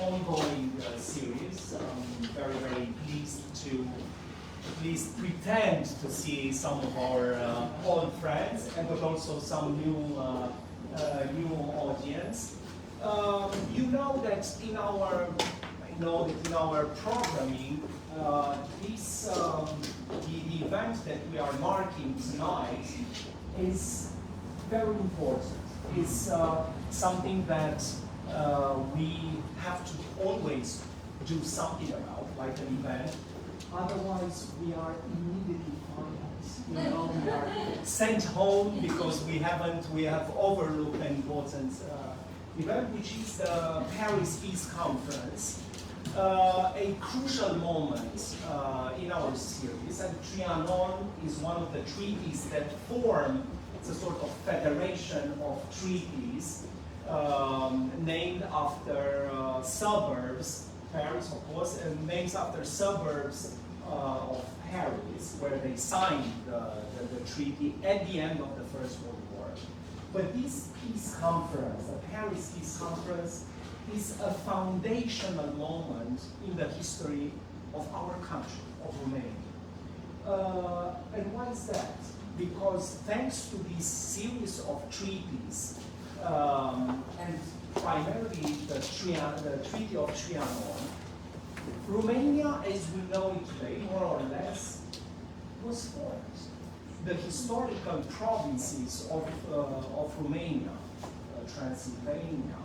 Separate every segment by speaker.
Speaker 1: ongoing series. Very, very pleased to at least pretend to see some of our old friends, and but also some new audience. You know that in our programming, the event that we are marking tonight is very important. It's something that we have to always do something about, like an event. Otherwise, we are immediately fired. We are sent home because we have overlooked an important event, which is the Paris Peace Conference. A crucial moment in our series, and TRIANON is one of the treaties that form a sort of federation of treaties named after suburbs, Paris of course, and names after suburbs of Paris, where they signed the treaty at the end of the First World War. But this peace conference, the Paris Peace Conference, is a foundational moment in the history of our country, of Romania. And why is that? Because thanks to this series of treaties, and primarily the Treaty of Trianon, Romania, as we know it today, more or less, was formed. The historical provinces of Romania, Transylvania,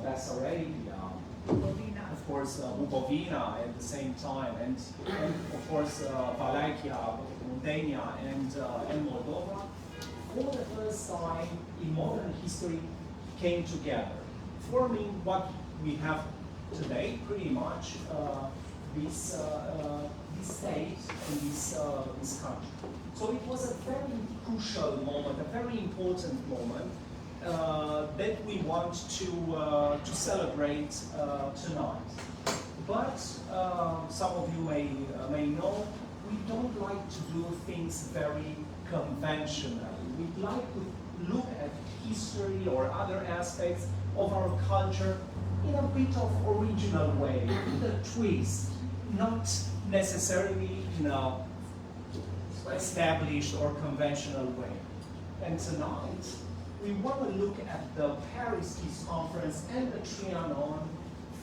Speaker 1: Bessarabia, of course, Bukovina at the same time, and of course Wallachia, Muntenia, and Moldova, for the first time in modern history came together, forming what we have today, pretty much this state and this country. So it was a very crucial moment, a very important moment that we want to celebrate tonight. But some of you may know, we don't like to do things very conventionally. We'd like to look at history or other aspects of our culture in a bit of original way, with a twist, not necessarily in a established or conventional way. And tonight, we want to look at the Paris Peace Conference and the Trianon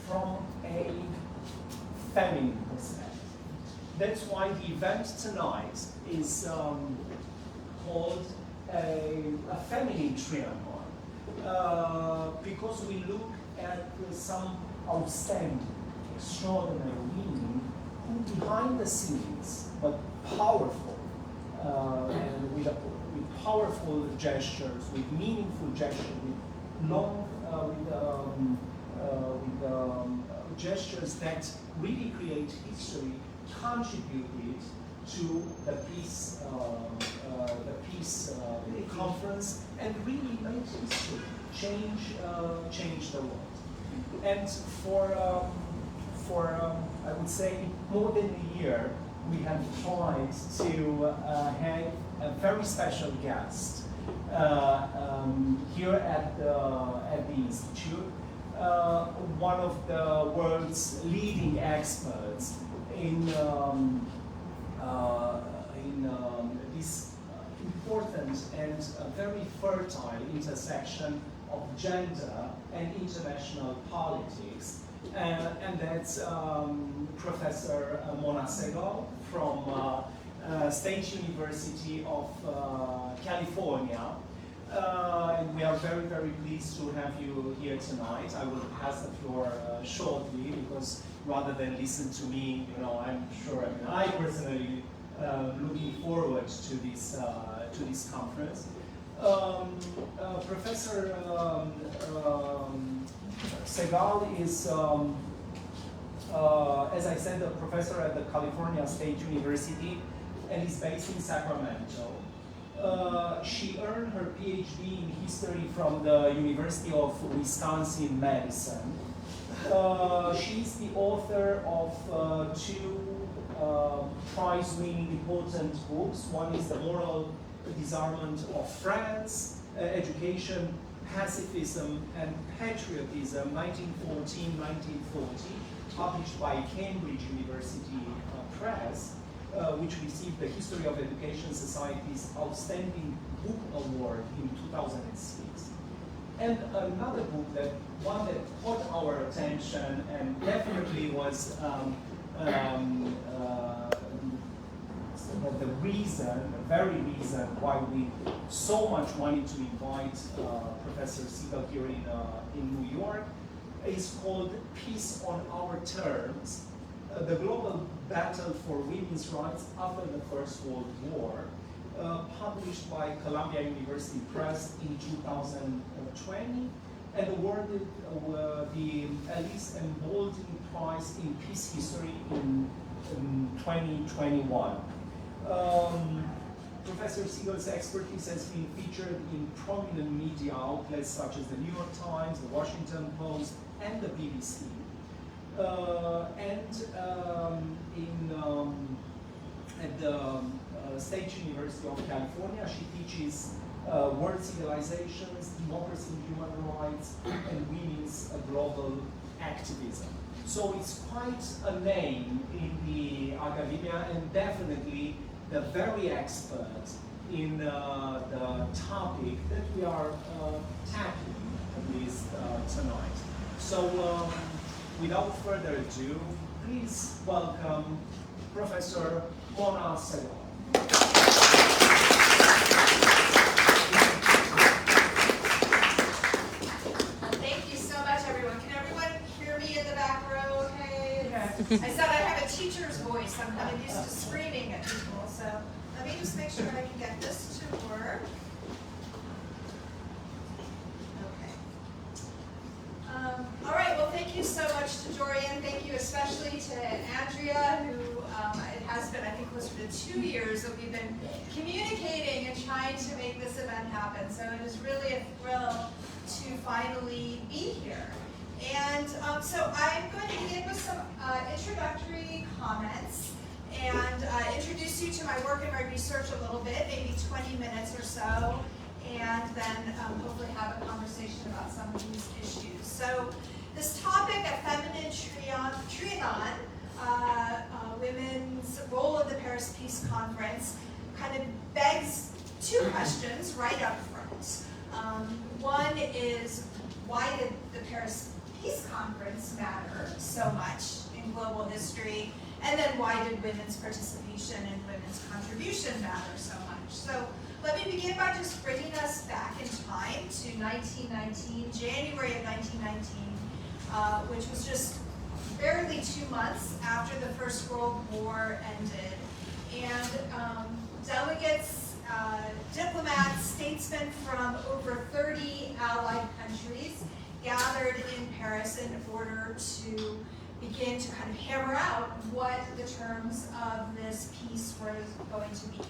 Speaker 1: from a feminine perspective. That's why the event tonight is called a feminine Trianon, because we look at some outstanding, extraordinary women who behind the scenes, but powerful, and with powerful gestures, with meaningful gestures, with long, gestures that really create history, contributed to the peace conference, and really made history, change the world. And for I would say more than a year, we have tried to have a very special guest here at the Institute, one of the world's leading experts in this important and very fertile intersection of gender and international politics. And that's Professor MONA SIEGEL from State University of California. And we are very, very pleased to have you here tonight. I will pass the floor shortly, because rather than listen to me, I'm sure, I personally looking forward to this conference. Professor SIEGEL is, as I said, a professor at the California State University, and is based in Sacramento. She earned her PhD in history from the University of Wisconsin-Madison. She is the author of two prize-winning important books. One is The Moral Disarmament of France, Education, Pacifism and Patriotism, 1914-1940, published by Cambridge University Press, which received the History of Education Society's Outstanding Book Award in 2006. And another book, one that caught our attention and definitely was the very reason why we so much wanted to invite Professor Siegel here in New York, is called Peace on Our Terms, the Global Battle for Women's Rights After the First World War, published by Columbia University Press in 2020, and awarded the Alice M. Baldwin Prize in Peace History in 2021. Professor Siegel's expertise has been featured in prominent media outlets such as the New York Times, the Washington Post, and the BBC. At the State University of California, she teaches world civilizations, democracy and human rights, and women's global activism. So it's quite a name in the academia, and definitely the very expert in the topic that we are tackling, at least tonight. So without further ado, please welcome Professor MONA SIEGEL.
Speaker 2: Thank you so much, everyone. Can everyone hear me in the back row okay? Yes. I said I have a teacher's voice. I'm kind of used to screaming at people. So let me just make sure I can get this to work. Okay. All right, well, thank you so much to Dorian. Thank you especially to Andrea, who it has been, I think, closer to 2 years that we've been communicating and trying to make this event happen. So it is really a thrill to finally be here. And so I'm going to begin with some introductory comments and introduce you to my work and my research a little bit, maybe 20 minutes or so, and then hopefully have a conversation about some of these issues. So this topic of feminine TRIANON, women's role of the Paris Peace Conference, kind of begs two questions right up front. One is, why did the Paris Peace Conference matter so much in global history? And then why did women's participation and women's contribution matter so much? So let me begin by just bringing us back in time to 1919, January of 1919, which was just barely 2 months after the First World War ended. And delegates, diplomats, statesmen from over 30 allied countries gathered in Paris in order to begin to kind of hammer out what the terms of this peace were going to be.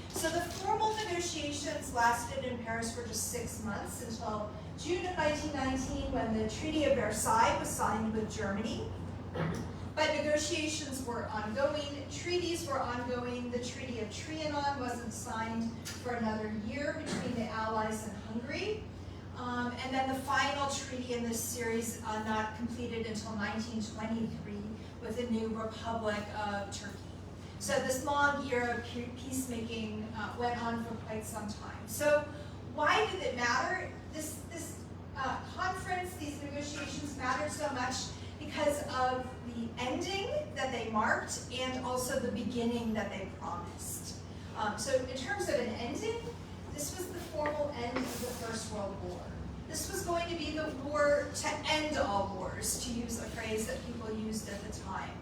Speaker 2: So the formal negotiations lasted in Paris for just 6 months until June of 1919, when the Treaty of Versailles was signed with Germany. But negotiations were ongoing, treaties were ongoing. The Treaty of Trianon wasn't signed for another year between the Allies and Hungary. And then the final treaty in this series not completed until 1923 with the new Republic of Turkey. So this long era of peacemaking went on for quite some time. So why did it matter? This conference, these negotiations mattered so much because of the ending that they marked and also the beginning that they promised. So in terms of an ending, this was the formal end of the First World War. This was going to be the war to end all wars, to use a phrase that people used at the time.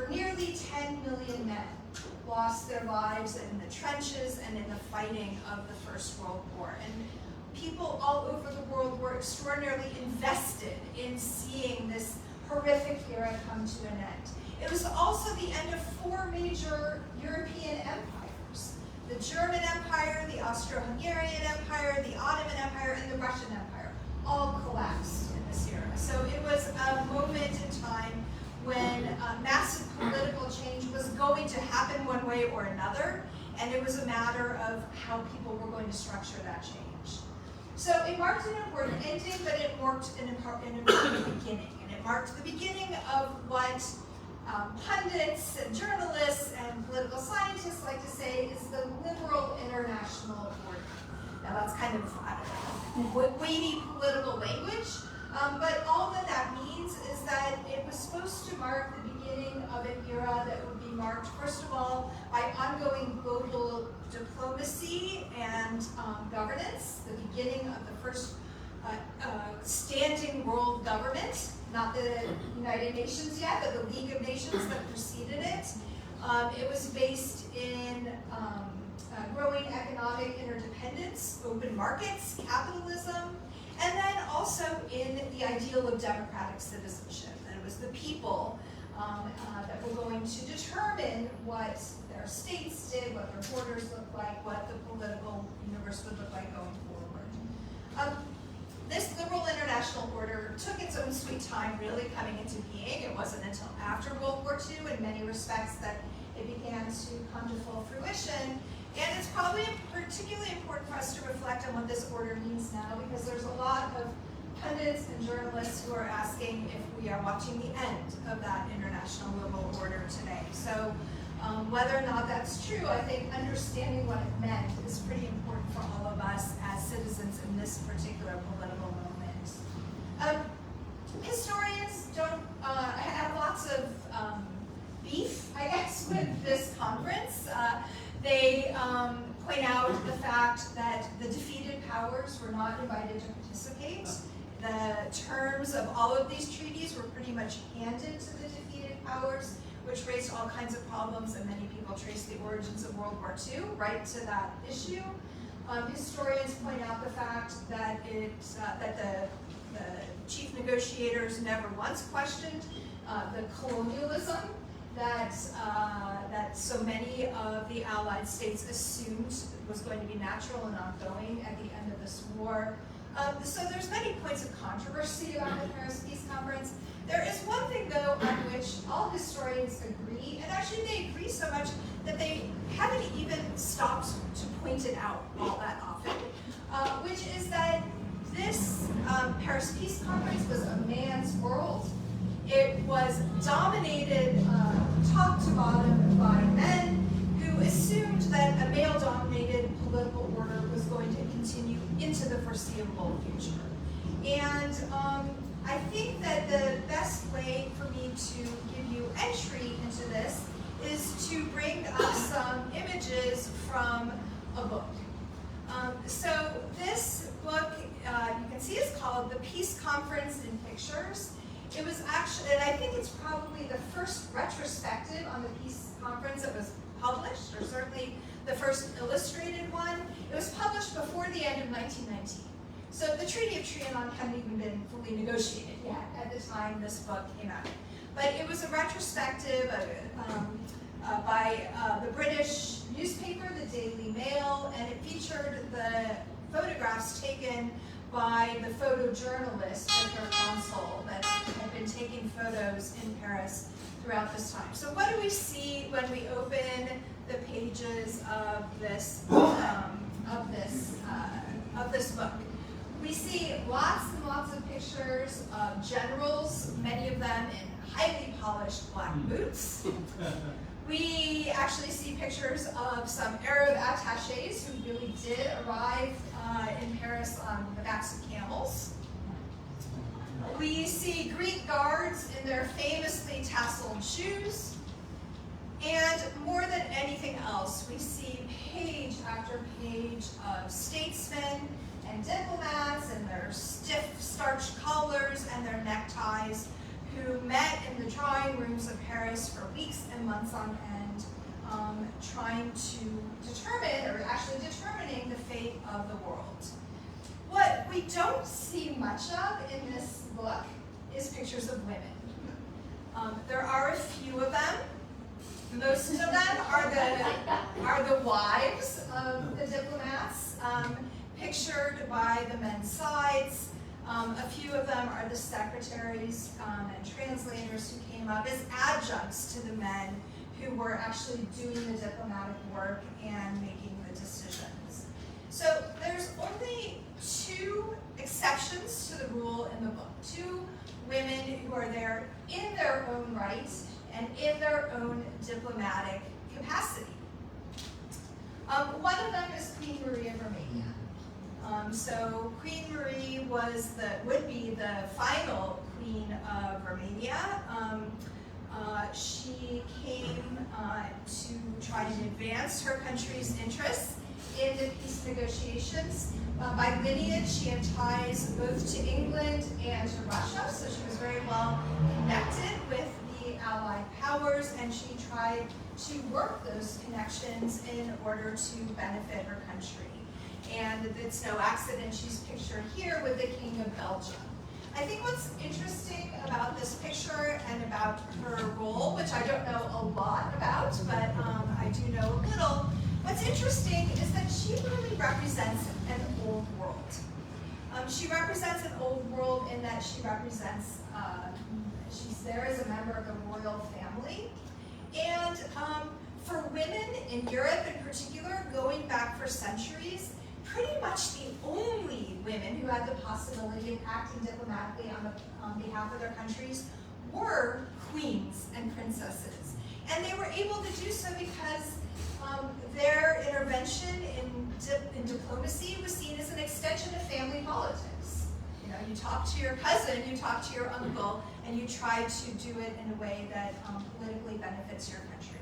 Speaker 2: Nearly 10 million men lost their lives in the trenches and in the fighting of the First World War. And people all over the world were extraordinarily invested in seeing this horrific era come to an end. It was also the end of 4 major European empires. The German Empire, the Austro-Hungarian Empire, the Ottoman Empire, and the Russian Empire all collapsed in this era. So it was a moment in time when massive political change was going to happen one way or another, and it was a matter of how people were going to structure that change. So it marked an important ending, but it marked an important beginning. And it marked the beginning of what pundits and journalists and political scientists like to say is the liberal international order. Now that's kind of, I don't know, weighty political language, but all that means is that it was supposed to mark the beginning of an era that would be marked, first of all, by ongoing global diplomacy and governance, the beginning of the first standing world government, not the United Nations yet, but the League of Nations that preceded it. It was based in growing economic interdependence, open markets, capitalism, and then also in the ideal of democratic citizenship. That it was the people that were going to determine what their states did, what their borders looked like, what the political universe would look like going forward. This liberal international order took its own sweet time really coming into being. It wasn't until after World War II in many respects that it began to come to full fruition. And it's probably particularly important for us to reflect on what this order means now, because there's a lot of pundits and journalists who are asking if we are watching the end of that international liberal order today. So whether or not that's true, I think understanding what it meant is pretty important for all of us as citizens in this particular political moment. Historians don't have lots of beef, I guess, with this conference. They point out the fact that the defeated powers were not invited to participate. The terms of all of these treaties were pretty much handed to the defeated powers, which raised all kinds of problems, and many people trace the origins of World War II right to that issue. Historians point out the fact that the chief negotiators never once questioned the colonialism that so many of the Allied states assumed was going to be natural and ongoing at the end of this war. So there's many points of controversy about the Paris Peace Conference. There is one thing, though, on which all historians agree, and actually they agree so much that they haven't even stopped to point it out all that often, which is that this Paris Peace Conference was a man's world. It was dominated top to bottom by men who assumed that a male-dominated political order was going to continue into the foreseeable future. And I think that the best way for me to give you entry into this is to bring up some images from a book. So this book, you can see, is called The Peace Conference in Pictures. It was actually, and I think it's probably the first retrospective on the Peace Conference that was published, or certainly the first illustrated one. It was published before the end of 1919. So the Treaty of Trianon hadn't even been fully negotiated yet at the time this book came out. But it was a retrospective by the British newspaper, the Daily Mail, and it featured the photographs taken by the photojournalist, Victor Consul, that had been taking photos in Paris throughout this time. So what do we see when we open the pages of this book? We see lots and lots of pictures of generals, many of them in highly polished black boots. We actually see pictures of some Arab attachés who really did arrive in Paris on the backs of camels. We see Greek guards in their famously tasseled shoes. And more than anything else, we see page after page of statesmen and diplomats in their stiff starched collars and their neckties who met in the drawing rooms of Paris for weeks and months on end, trying to determine, or actually determining, the fate of the world. What we don't see much of in this book is pictures of women. There are a few of them. Most of them are the wives of the diplomats, pictured by the men's sides. A few of them are the secretaries and translators who came up as adjuncts to the men who were actually doing the diplomatic work and making the decisions. So there's only two exceptions to the rule in the book, two women who are there in their own right and in their own diplomatic capacity. One of them is Queen Marie of Romania. So Queen Marie would be the final queen of Romania. She came to try to advance her country's interests in the peace negotiations. By lineage, she had ties both to England and to Russia, so she was very well connected with the Allied powers, and she tried to work those connections in order to benefit her country. And it's no accident she's pictured here with the King of Belgium. I think what's interesting about this picture and about her role, which I don't know a lot about, but I do know a little, what's interesting is that she really represents an old world. She represents an old world in that she represents, she's there as a member of the royal family. And for women in Europe in particular, going back for centuries, pretty much the only women who had the possibility of acting diplomatically on behalf of their countries were queens and princesses. And they were able to do so because their intervention in diplomacy was seen as an extension of family politics. You know, you talk to your cousin, you talk to your uncle, and you try to do it in a way that politically benefits your country.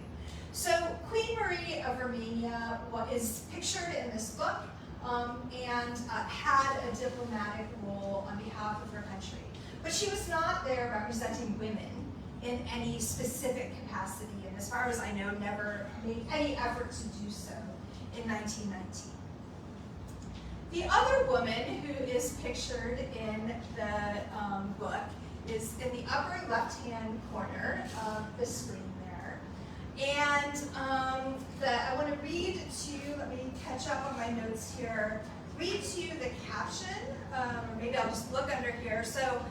Speaker 2: So Queen Marie of Romania is pictured in this book and had a diplomatic role on behalf of her country. But she was not there representing women in any specific capacity, and as far as I know, never made any effort to do so in 1919. The other woman who is pictured in the book is in the upper left-hand corner of the screen there. And I want to read to you, let me catch up on my notes here, read to you the caption, or maybe I'll just look under here. So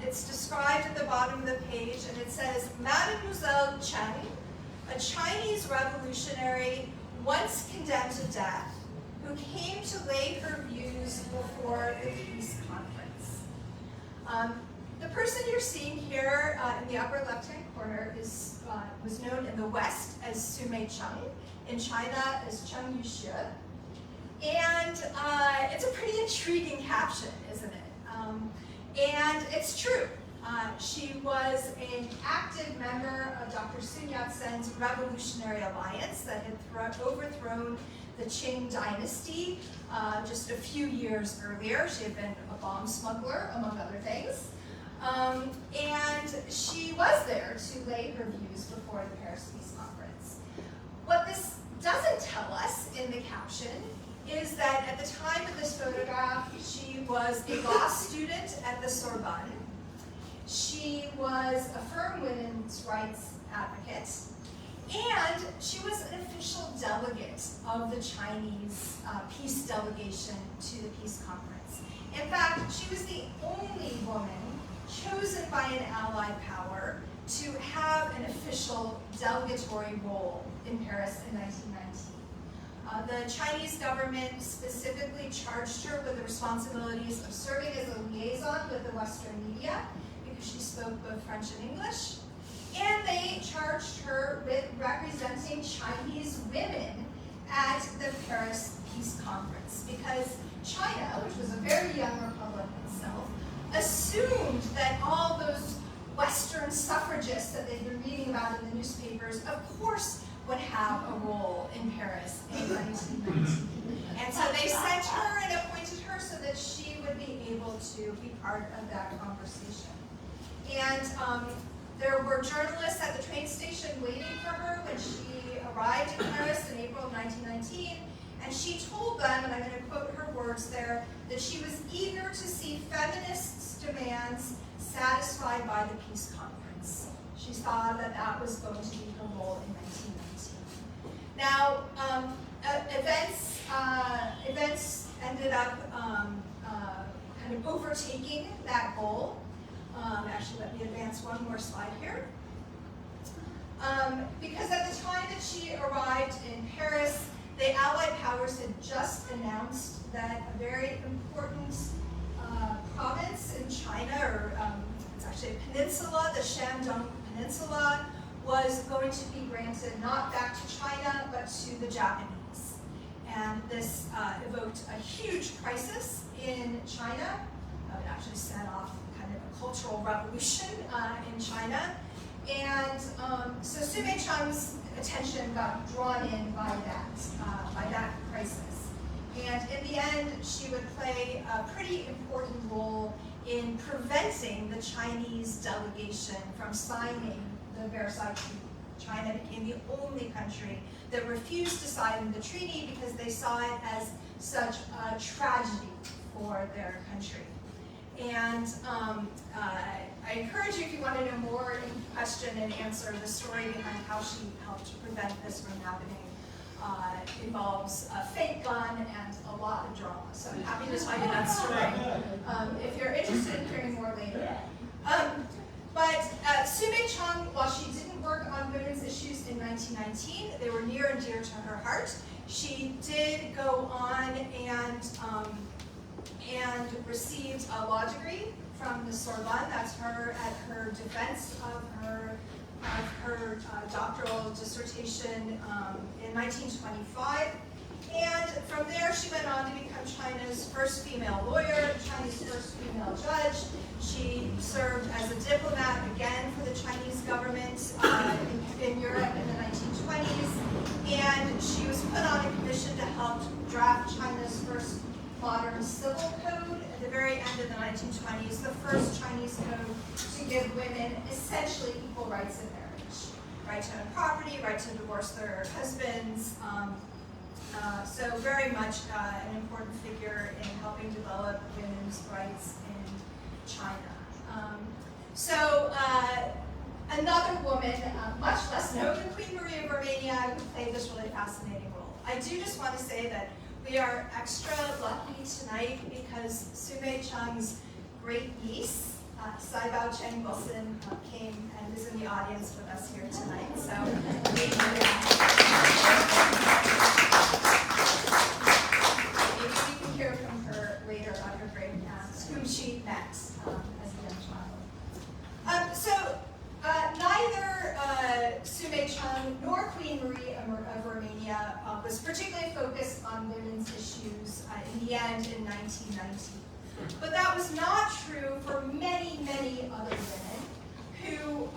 Speaker 2: it's described at the bottom of the page, and it says, Mademoiselle Chen, a Chinese revolutionary once condemned to death, who came to lay her views before the peace conference. The person you're seeing here in the upper left-hand corner was known in the West as Su Mei-chung, in China as Cheng Yuxue. And it's a pretty intriguing caption, isn't it? And it's true. She was an active member of Dr. Sun Yat-sen's Revolutionary Alliance that had overthrown the Qing dynasty just a few years earlier. She had been a bomb smuggler, among other things. And she was there to lay her views before the Paris Peace Conference. What this doesn't tell us in the caption is that at the time of this photograph, she was a law student at the Sorbonne. She was a firm women's rights advocate, and she was an official delegate of the Chinese peace delegation to the peace conference. In fact, she was the only woman chosen by an allied power to have an official delegatory role in Paris in 1919. The Chinese government specifically charged her with the responsibilities of serving as a liaison with the Western media, because she spoke both French and English, and they charged her with representing Chinese women at the Paris Peace Conference, because China, which was a very young republic itself, assumed that all those Western suffragists that they'd been reading about in the newspapers, of course, would have a role in Paris in 1919. And so they sent her and appointed her so that she would be able to be part of that conversation. And there were journalists at the train station waiting for her when she arrived in Paris in April of 1919. And she told them, and I'm going to quote her words there, that she was eager to see feminists' demands satisfied by the peace conference. She saw that that was going to be her role in 1919. Now, events ended up kind of overtaking that goal. Actually, let me advance one more slide here. Because at the time that she arrived in Paris, the Allied powers had just announced that a very important province in China, or it's actually a peninsula, the Shandong Peninsula, was going to be granted not back to China, but to the Japanese. And this evoked a huge crisis in China. It actually set off kind of a cultural revolution in China. And so Su Mei-cheng's attention got drawn in by that crisis. And in the end, she would play a pretty important role in preventing the Chinese delegation from signing the Versailles Treaty. China became the only country that refused to sign the treaty because they saw it as such a tragedy for their country. And I encourage you, if you want to know more, you can question and answer the story behind how she helped prevent this from happening. Involves a fake gun and a lot of drama. So I'm happy to tell you that story if you're interested in hearing more later. But Su Mei-cheng, while she didn't work on women's issues in 1919, they were near and dear to her heart. She did go on and received a law degree from the Sorbonne. That's her at her defense of her doctoral dissertation in 1925. And from there, she went on to become China's first female lawyer, China's first female judge. She served as a diplomat again for the Chinese government in Europe in the 1920s. And she was put on a commission to help draft China's first modern civil code at the very end of the 1920s, the first Chinese code to give women essentially equal rights in marriage. Right to own property, right to divorce their husbands. So very much an important figure in helping develop women's rights in China. Another woman, much less known than Queen Marie of Romania, who played this really fascinating role. I do just want to say that we are extra lucky tonight because Su Mei-cheng's great niece, Saibao Chen Wilson, came and is in the audience with us here tonight. So maybe we can hear from her later about her great aunt, whom she met as a young child. Neither Su Mei-cheng nor Queen Marie of Romania was particularly focused on women's issues in the end in 1919. But that was not true for many, many other women who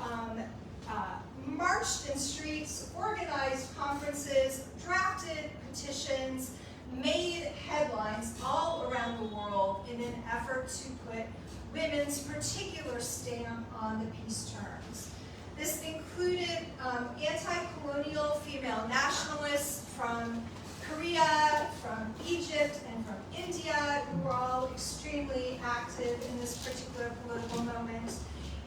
Speaker 2: marched in streets, organized conferences, drafted petitions, made headlines all around the world in an effort to put women's particular stamp on the peace terms. This included anti-colonial female nationalists from Korea, from Egypt, and from India, who were all extremely active in this particular political moment.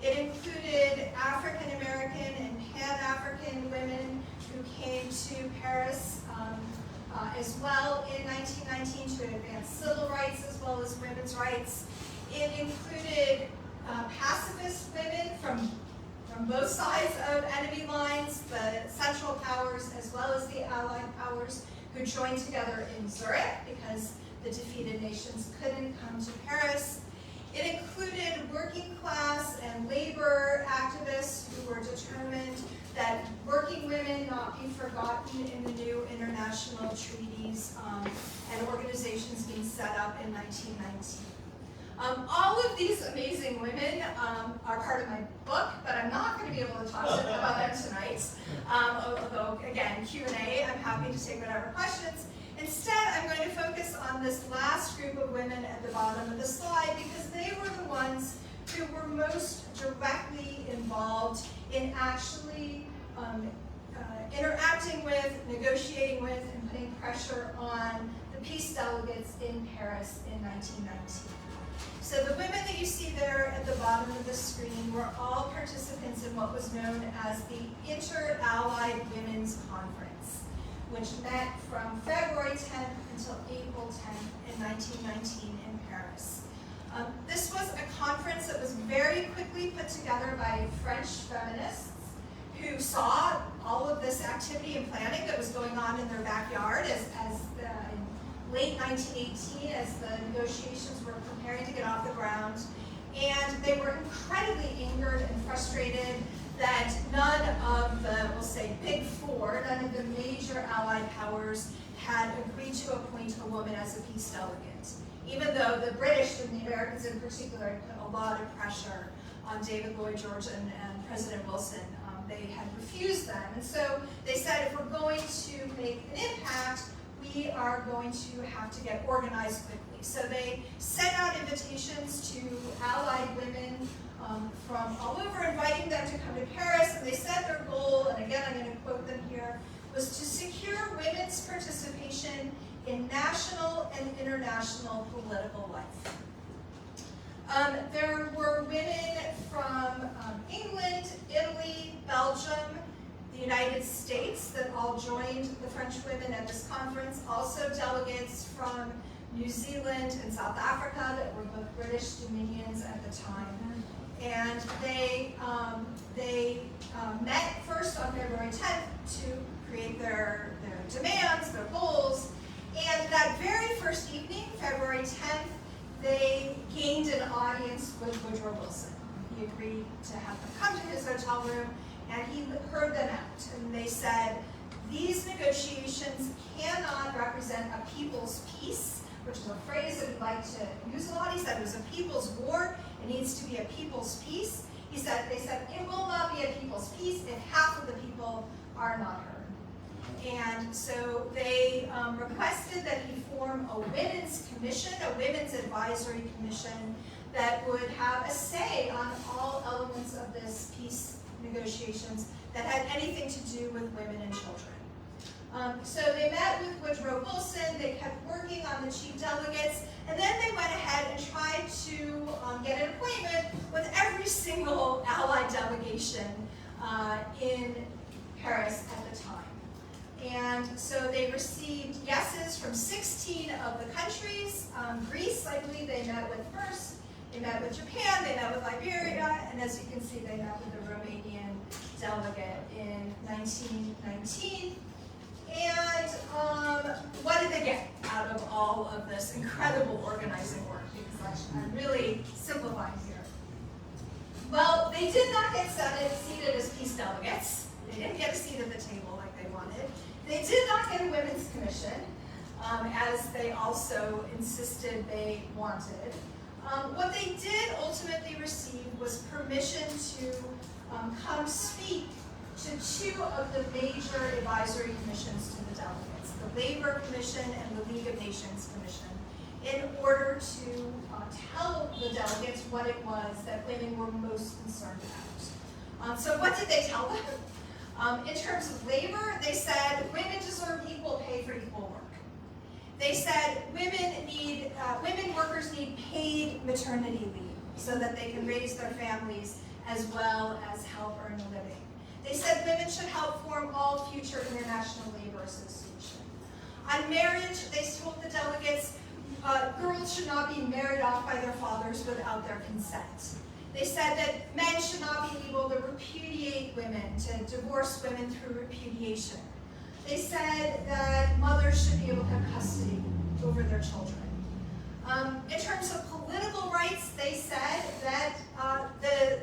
Speaker 2: It included African American and Pan-African women who came to Paris as well in 1919 to advance civil rights as well as women's rights. It included pacifist women from both sides of enemy lines, the Central Powers as well as the Allied powers, who joined together in Zurich because the defeated nations couldn't come to Paris. It included working class and labor activists who were determined that working women not be forgotten in the new international treaties and organizations being set up in 1919. All of these amazing women are part of my book, but I'm not going to be able to talk about them tonight. Although, again, Q&A, I'm happy to take whatever questions. Instead, I'm going to focus on this last group of women at the bottom of the slide because they were the ones who were most directly involved in actually interacting with, negotiating with, and putting pressure on the peace delegates in Paris in 1919. So the women that you see there at the bottom of the screen were all participants in what was known as the Inter-Allied Women's Conference, which met from February 10th until April 10th in 1919 in Paris. This was a conference that was very quickly put together by French feminists who saw all of this activity and planning that was going on in their backyard in late 1918 as the negotiations were preparing to get off the ground. And they were incredibly angered and frustrated that none of the, we'll say, big four, none of the major Allied powers had agreed to appoint a woman as a peace delegate, even though the British and the Americans in particular had put a lot of pressure on David Lloyd George and President Wilson. They had refused them. And so they said, if we're going to make an impact, we are going to have to get organized quickly. So they sent out invitations to Allied women from all over, inviting them to come to Paris, and they said their goal, and again I'm going to quote them here, was to secure women's participation in national and international political life. There were women from England, Italy, Belgium, the United States that all joined the French women at this conference, also delegates from New Zealand and South Africa that were both British dominions at the time. And they met first on February 10th to create their demands, their goals, and that very first evening, February 10th, they gained an audience with Woodrow Wilson. He agreed to have them come to his hotel room, and he heard them out. And they said, these negotiations cannot represent a people's peace, which is a phrase that we'd like to use a lot. He said it was a people's war. It needs to be a people's peace. They said it will not be a people's peace if half of the people are not heard. And so they requested that he form a women's commission, a women's advisory commission that would have a say on all elements of this peace negotiations that had anything to do with women and children. So they met with Woodrow Wilson, they kept working on the chief delegates, and then they went ahead and tried to get an appointment with every single Allied delegation in Paris at the time. And so they received yeses from 16 of the countries. Greece, I believe, they met with first. They met with Japan, they met with Liberia, and as you can see, they met with the Romanian delegate in 1919. And what did they get out of all of this incredible organizing work? Because I'm really simplifying here. Well, they did not get seated as peace delegates. They didn't get a seat at the table like they wanted. They did not get a women's commission, as they also insisted they wanted. What they did ultimately receive was permission to come speak to two of the major advisory commissions to the delegates, the Labor Commission and the League of Nations Commission, in order to tell the delegates what it was that women were most concerned about. So what did they tell them? In terms of labor, they said women deserve equal pay for equal work. They said women workers need paid maternity leave so that they can raise their families as well as help earn a living. They said women should help form all future international labor associations. On marriage, they told the delegates girls should not be married off by their fathers without their consent. They said that men should not be able to repudiate women, to divorce women through repudiation. They said that mothers should be able to have custody over their children. In terms of political rights, they said that the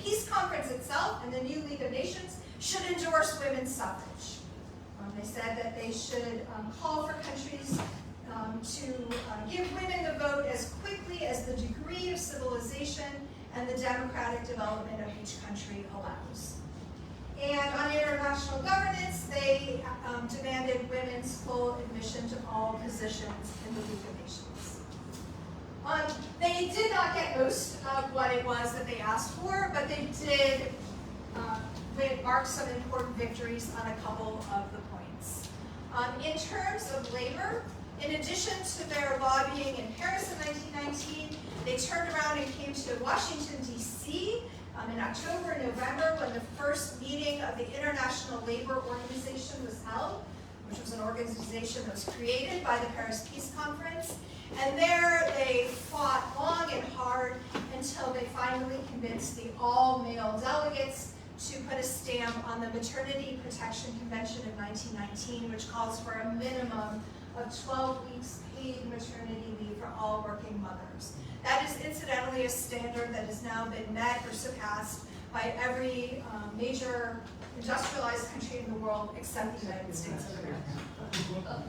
Speaker 2: peace conference itself and the new League of Nations should endorse women's suffrage. They said that they should call for countries to give women the vote as quickly as the degree of civilization and the democratic development of each country allows. And on international governance, they demanded women's full admission to all positions in the League of Nations. They did not get most of what it was that they asked for, but they did mark some important victories on a couple of the points. In terms of labor, in addition to their lobbying in Paris in 1919, they turned around and came to Washington, D.C. In October and November, when the first meeting of the International Labor Organization was held, which was an organization that was created by the Paris Peace Conference. And there they fought long and hard until they finally convinced the all-male delegates to put a stamp on the Maternity Protection Convention of 1919, which calls for a minimum of 12 weeks paid maternity leave for all working mothers. That is incidentally a standard that has now been met or surpassed by every major industrialized country in the world except the United States of America.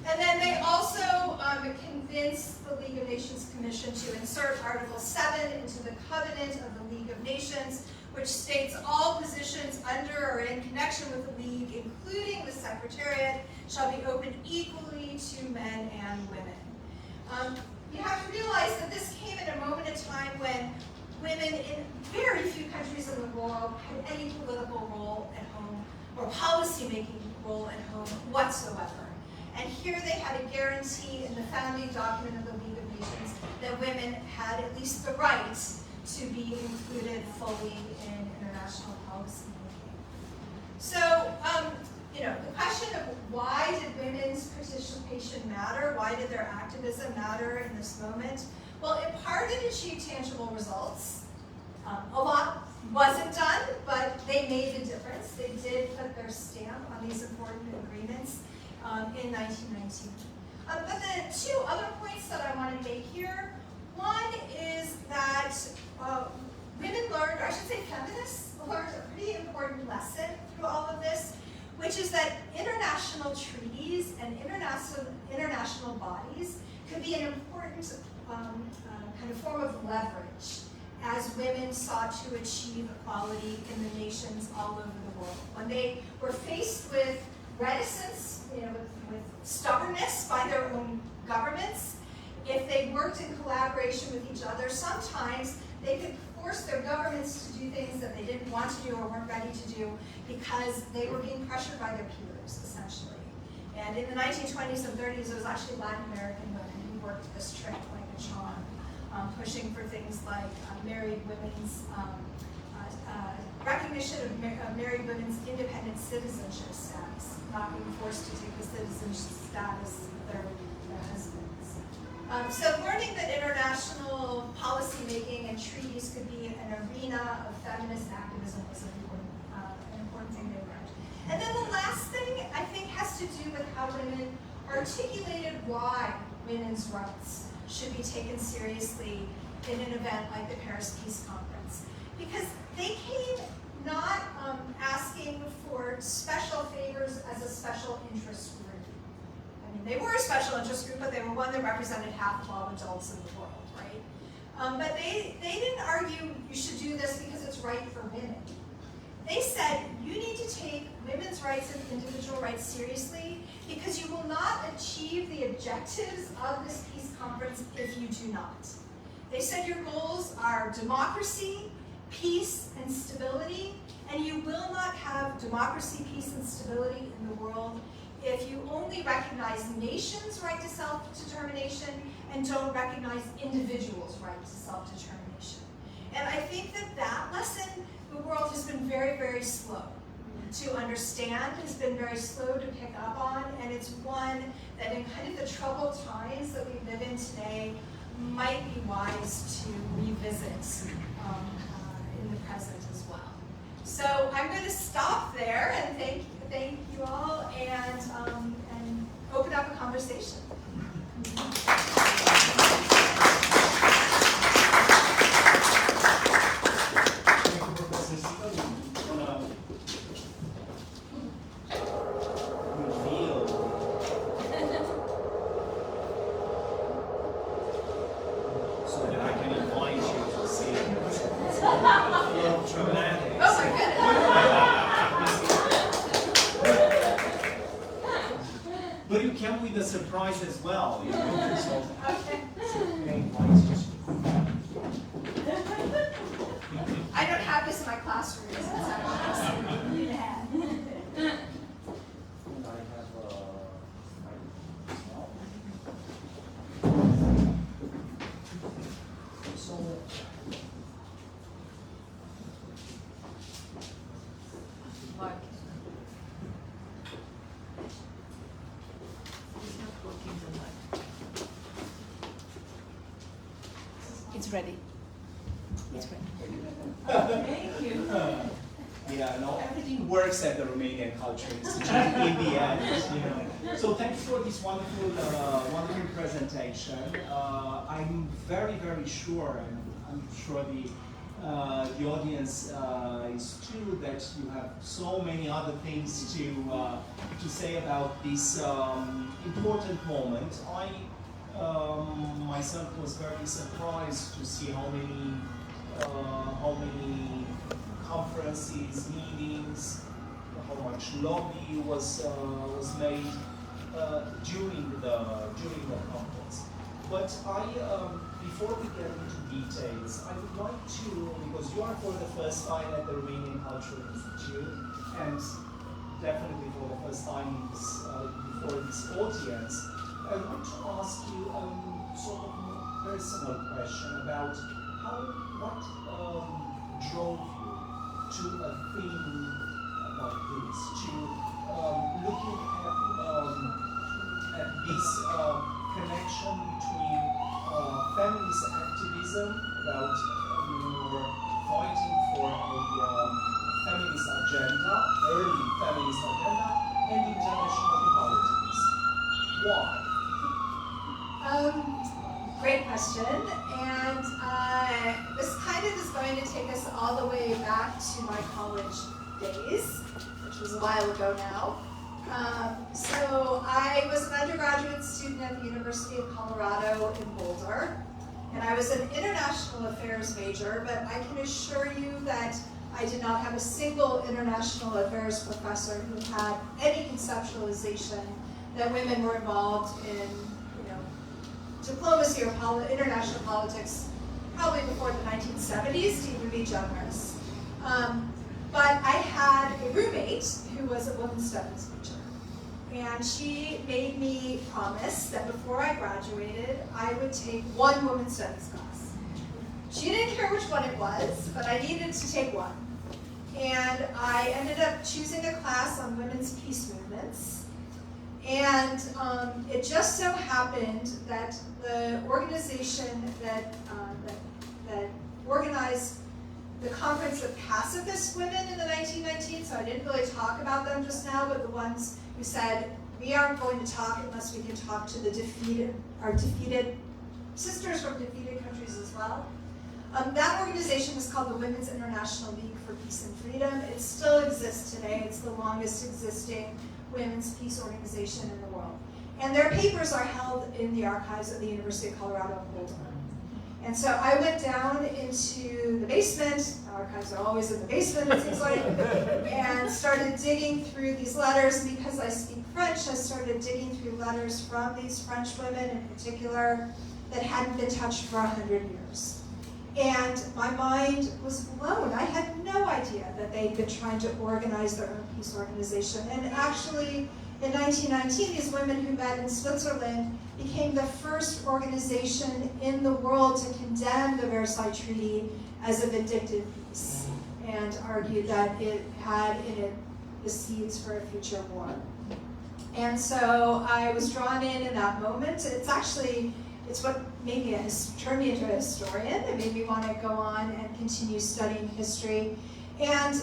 Speaker 2: And then they also convinced the League of Nations Commission to insert Article 7 into the Covenant of the League of Nations, which states all positions under or in connection with the League, including the Secretariat, shall be open equally to men and women. You have to realize that this came at a moment in time when women in very few countries in the world had any political role at home or policy-making role at home whatsoever. And here they had a guarantee in the founding document of the League of Nations that women had at least the right to be included fully in international policy making. So, the question of why did women's participation matter? Why did their activism matter in this moment? Well, in part it achieved tangible results. A lot wasn't done, but they made a difference. They did put their stamp on these important agreements in 1919. But the two other points that I want to make here, one is that women learned, or I should say feminists, learned a pretty important lesson through all of this, which is that international treaties and international bodies could be an important kind of form of leverage as women sought to achieve equality in the nations all over the world. When they were faced with reticence, with stubbornness by their own governments, if they worked in collaboration with each other, sometimes they could force their governments to do things that they didn't want to do or weren't ready to do because they were being pressured by their peers, essentially. And in the 1920s and 30s, it was actually Latin American women who worked this trick like a charm, pushing for things like married women's recognition of married women's independent citizenship status, not being forced to take the citizenship status of their husbands. So learning that international policy making and treaties could be an arena of feminist activism was an important thing they learned. And then the last thing I think has to do with how women articulated why women's rights should be taken seriously in an event like the Paris Peace Conference. Because they came not asking for special favors as a special interest group. I mean, they were a special interest group, but they were one that represented half of all adults in the world, right? But they didn't argue you should do this because it's right for women. They said you need to take women's rights and individual rights seriously because you will not achieve the objectives of this peace conference if you do not. They said your goals are democracy, peace, and stability, and you will not have democracy, peace, and stability in the world if you only recognize nations' right to self-determination and don't recognize individuals' right to self-determination. And I think that lesson, the world has been very, very slow to understand, has been very slow to pick up on, and it's one that in kind of the troubled times that we live in today might be wise to revisit in the present as well. So I'm going to stop there and thank you all and open up a conversation.
Speaker 1: But you come with a surprise as well, you know. So,
Speaker 2: Okay.
Speaker 1: I
Speaker 2: don't have this in my classroom. Since I'm
Speaker 3: It's ready. It's ready. Thank you.
Speaker 1: Yeah, no, everything works at the Romanian Culture Institute in the end, you know. So thank you for this wonderful, wonderful presentation. I'm very, very sure, and I'm sure the audience is too, that you have so many other things to say about this important moment. I myself was very surprised to see how many conferences, meetings, how much lobby was made during the conference. But before we get into details, I would like to, because you are for the first time at the Romanian Cultural Institute, and definitely for the first time before this audience, I would like to ask you a sort of more personal question about what drove you to a theme like this, to looking at this connection between feminist activism, about your fighting for a feminist agenda, early feminist agenda, and international politics. Why?
Speaker 2: Great question, and this kind of is going to take us all the way back to my college days, which was a while ago now. So I was an undergraduate student at the University of Colorado in Boulder, and I was an international affairs major, but I can assure you that I did not have a single international affairs professor who had any conceptualization that women were involved in diplomacy or international politics probably before the 1970s, to even be generous. But I had a roommate who was a women's studies major. And she made me promise that before I graduated, I would take one women's studies class. She didn't care which one it was, but I needed to take one. And I ended up choosing a class on women's peace movements. And it just so happened that the organization that organized the Conference of Pacifist Women in the 1919s, so I didn't really talk about them just now, but the ones who said, we aren't going to talk unless we can talk to the our defeated sisters from defeated countries as well. That organization was called the Women's International League for Peace and Freedom. It still exists today. It's the longest existing women's peace organization in the world. And their papers are held in the archives at the University of Colorado in Boulder. And so I went down into the basement, archives are always in the basement it seems like, and started digging through these letters. And because I speak French, I started digging through letters from these French women in particular that hadn't been touched for 100 years. And my mind was blown. I had no idea that they'd been trying to organize their own peace organization. And actually, in 1919, these women who met in Switzerland became the first organization in the world to condemn the Versailles Treaty as a vindictive peace and argued that it had in it the seeds for a future war. And so I was drawn in that moment. It's what made me turned me into a historian. It made me want to go on and continue studying history. And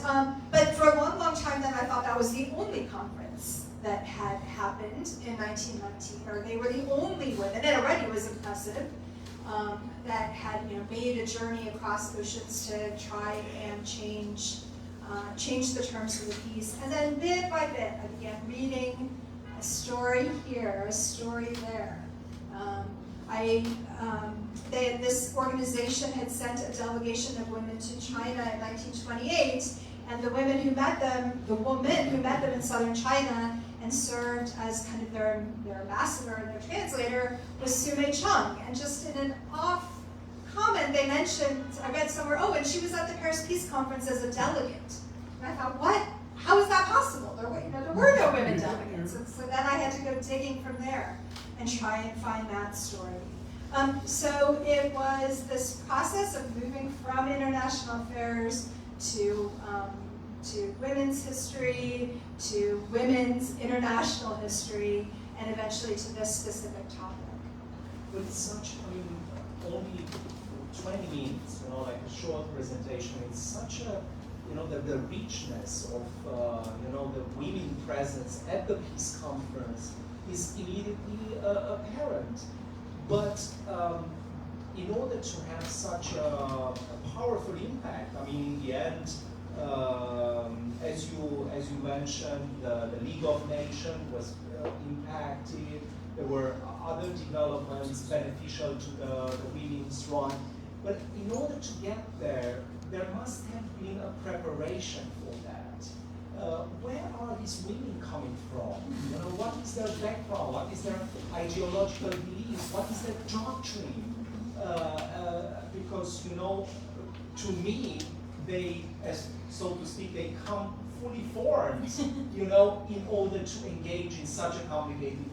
Speaker 2: but for a long, long time then, I thought that was the only conference that had happened in 1919, or they were the only women. It already was impressive that had made a journey across oceans to try and change the terms of the peace. And then bit by bit, I began reading a story here, a story there. This organization had sent a delegation of women to China in 1928, and the women who met them, in southern China and served as kind of their ambassador and their translator was Su Mei Cheng. And just in an off comment, they mentioned, I read somewhere, oh, and she was at the Paris Peace Conference as a delegate. And I thought, what? How is that possible? There were no women delegates. And so then I had to go digging from there and try and find that story. So it was this process of moving from international affairs to women's history, to women's international history, and eventually to this specific topic.
Speaker 1: With such, only 20 minutes, like a short presentation, it's such a the richness of the women presence at the peace conference is immediately apparent. But in order to have such a powerful impact, I mean, in the end, as you mentioned, the League of Nations was impacted. There were other developments beneficial to the women's right. But in order to get there, there must have been a preparation for that. Where are these women coming from? What is their background? What is their ideological beliefs? What is their doctrine? Because to me, they, so to speak, they come fully formed, in order to engage in such a complicated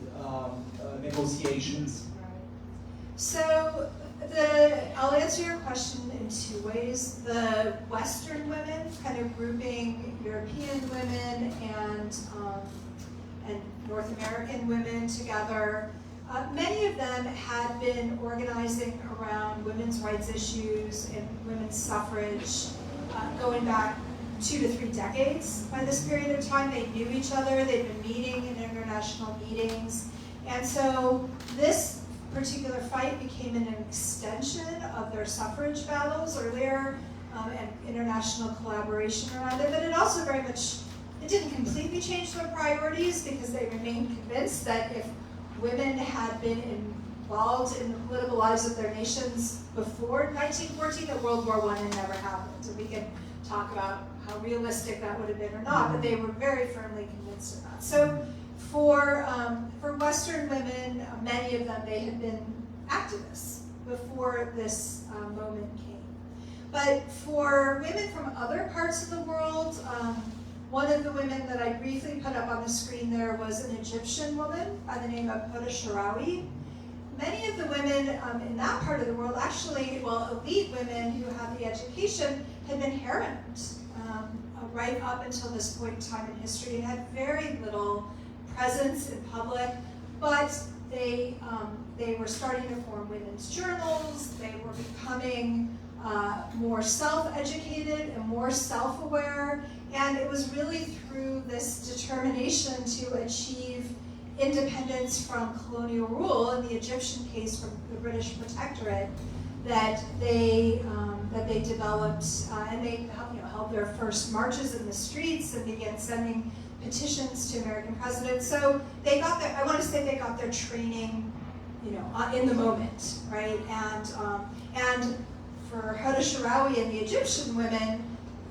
Speaker 1: negotiations.
Speaker 2: Right. So I'll answer your question in two ways. The Western women, kind of grouping European women and North American women together. Many of them had been organizing around women's rights issues and women's suffrage going back 2 to 3 decades. By this period of time, they knew each other, they'd been meeting in international meetings. And so this particular fight became an extension of their suffrage battles earlier and international collaboration around it. But it also very much, it didn't completely change their priorities because they remained convinced that if women had been involved in the political lives of their nations before 1914, that World War I had never happened. So we can talk about how realistic that would have been or not, but they were very firmly convinced of that. So for Western women, many of them, they had been activists before this moment came. But for women from other parts of the world, one of the women that I briefly put up on the screen there was an Egyptian woman by the name of Huda Sharawi. Many of the women in that part of the world, actually, well, elite women who had the education, had been heroines right up until this point in time in history and had very little presence in public, but they were starting to form women's journals. They were becoming more self-educated and more self-aware, and it was really through this determination to achieve independence from colonial rule, in the Egyptian case from the British Protectorate, that they developed and they held their first marches in the streets and began sending petitions to American presidents. So they got their, I want to say they got their training, in the moment, right? And for Huda Sharawi and the Egyptian women,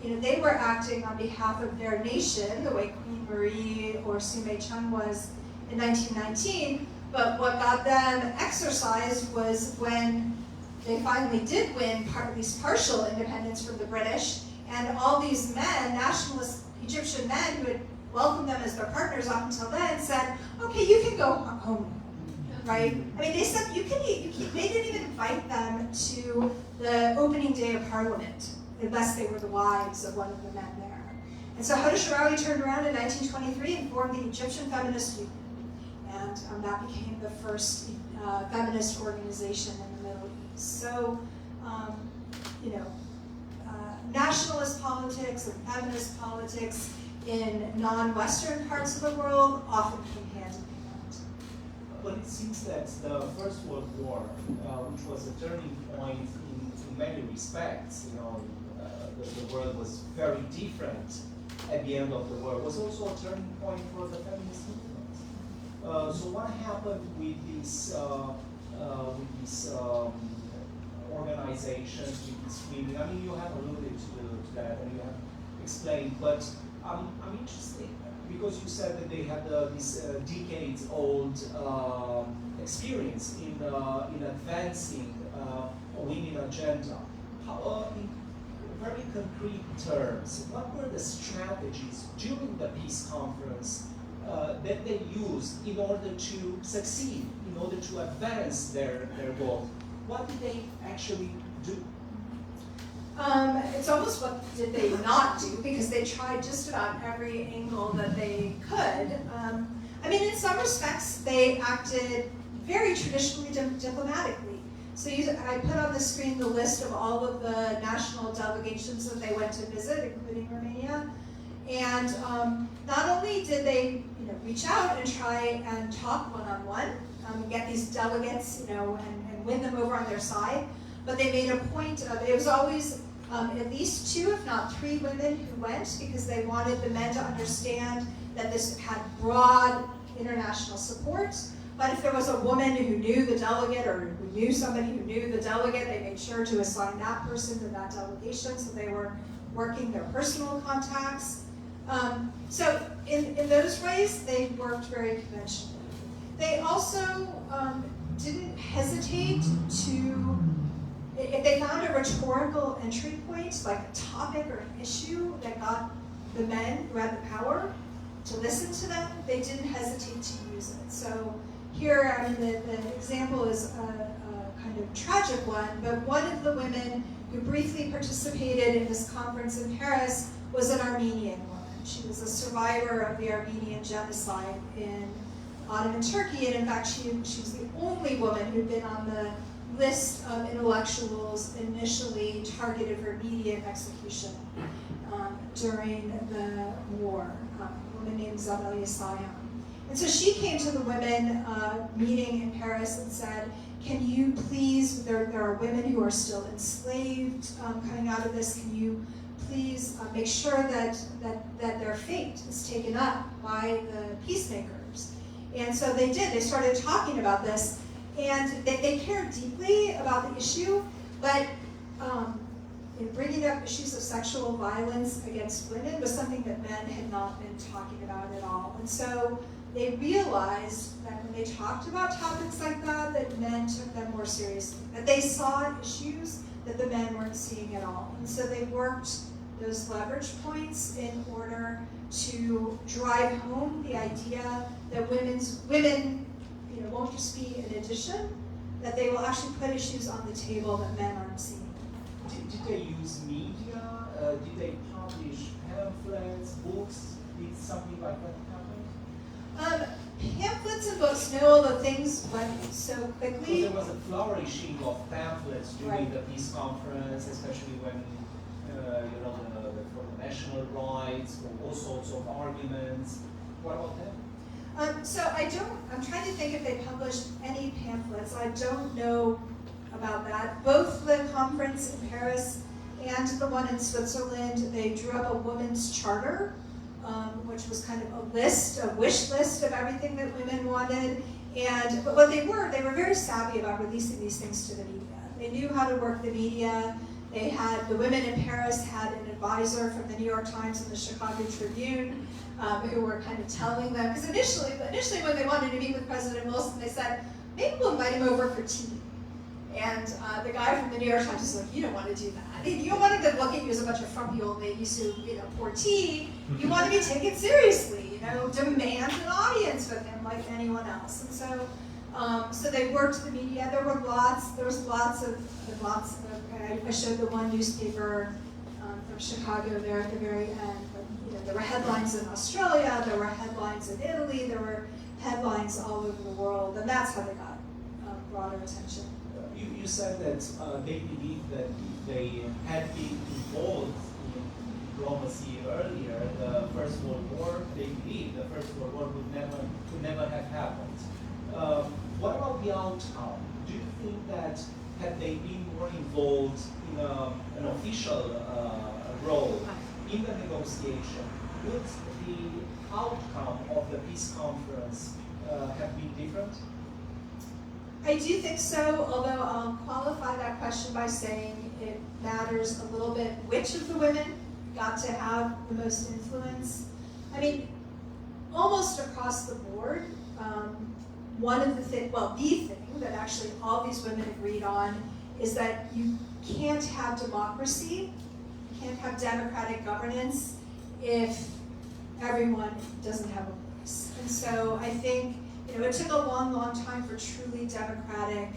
Speaker 2: they were acting on behalf of their nation, the way Queen Marie or Sumay Chung was in 1919. But what got them exercised was when they finally did win at least partial independence from the British, and all these men, nationalist Egyptian men who had welcomed them as their partners up until then, said, okay, you can go home, right? I mean, they said, they didn't even invite them to the opening day of Parliament, unless they were the wives of one of the men there. And so Huda Sharawi turned around in 1923 and formed the Egyptian Feminist Union. And that became the first feminist organization in the Middle East. So, nationalist politics and feminist politics in non-Western parts of the world often came hand in hand.
Speaker 1: But it seems that the First World War, which was a turning point in many respects, the world was very different at the end of the war, was also a turning point for the feminist movement. So what happened with these organizations, with these women? I mean, you have alluded to that and you have explained, but I'm interested because you said that they had this decades-old experience in advancing a women agenda. How, in very concrete terms, what were the strategies during the peace conference that they used in order to succeed, in order to advance their goal? What did they actually do?
Speaker 2: It's almost what did they not do, because they tried just about every angle that they could. I mean, in some respects, they acted very traditionally diplomatically. So I put on the screen the list of all of the national delegations that they went to visit, including Romania. And not only did they reach out and try and talk one-on-one, get these delegates and win them over on their side, but they made a point of, it was always at least 2, if not 3 women who went, because they wanted the men to understand that this had broad international support. But if there was a woman who knew the delegate or who knew somebody who knew the delegate, they made sure to assign that person to that delegation, so they were working their personal contacts. So in those ways, they worked very conventionally. They also didn't hesitate to, if they found a rhetorical entry point, like a topic or an issue that got the men who had the power to listen to them, they didn't hesitate to use it. So here, I mean, the example is a kind of tragic one, but one of the women who briefly participated in this conference in Paris was an Armenian woman. She was a survivor of the Armenian genocide in Ottoman Turkey, and in fact, she was the only woman who'd been on the list of intellectuals initially targeted for immediate execution during the war, a woman named Zabelia Sayan. And so she came to the women meeting in Paris and said, can you please, there are women who are still enslaved coming out of this, can you please make sure that their fate is taken up by the peacemakers? And so they did. They started talking about this, and they cared deeply about the issue, but in bringing up issues of sexual violence against women was something that men had not been talking about at all. And so they realized that when they talked about topics like that men took them more seriously, that they saw issues that the men weren't seeing at all. And so they worked those leverage points in order to drive home the idea that women won't just be an addition, that they will actually put issues on the table that men aren't seeing.
Speaker 1: Did they use media? Did they publish pamphlets, books? Did something like that happen?
Speaker 2: Pamphlets and books, no, although things went so quickly.
Speaker 1: So there was a flourishing of pamphlets during
Speaker 2: Right.
Speaker 1: the peace conference, especially when for the national rights, for all sorts of arguments. What about them?
Speaker 2: So I'm trying to think if they published any pamphlets. I don't know about that. Both the conference in Paris and the one in Switzerland, they drew up a women's charter, which was kind of a wish list of everything that women wanted. But what they were very savvy about releasing these things to the media. They knew how to work the media. The women in Paris had an advisor from the New York Times and the Chicago Tribune who were kind of telling them, because initially when they wanted to meet with President Wilson, they said, maybe we'll invite him over for tea. And the guy from the New York Times was like, you don't want to do that. I mean, you don't want him to look at you as a bunch of frumpy old ladies who, pour tea. You want to be taken seriously, demand an audience with him like anyone else. And so they worked the media. There was lots of I showed the one newspaper from Chicago there at the very end. But, there were headlines in Australia, there were headlines in Italy, there were headlines all over the world, and that's how they got broader attention.
Speaker 1: You said that they believed that if they had been involved in diplomacy earlier, the First World War, they believed the First World War could never have happened. What about the outcome? Do you think that had they been more involved in an official role in the negotiation, would the outcome of the peace conference have been different?
Speaker 2: I do think so, although I'll qualify that question by saying it matters a little bit which of the women got to have the most influence. I mean, almost across the board, the thing that actually all these women agreed on is that you can't have democracy, you can't have democratic governance if everyone doesn't have a voice. And so I think it took a long, long time for truly democratic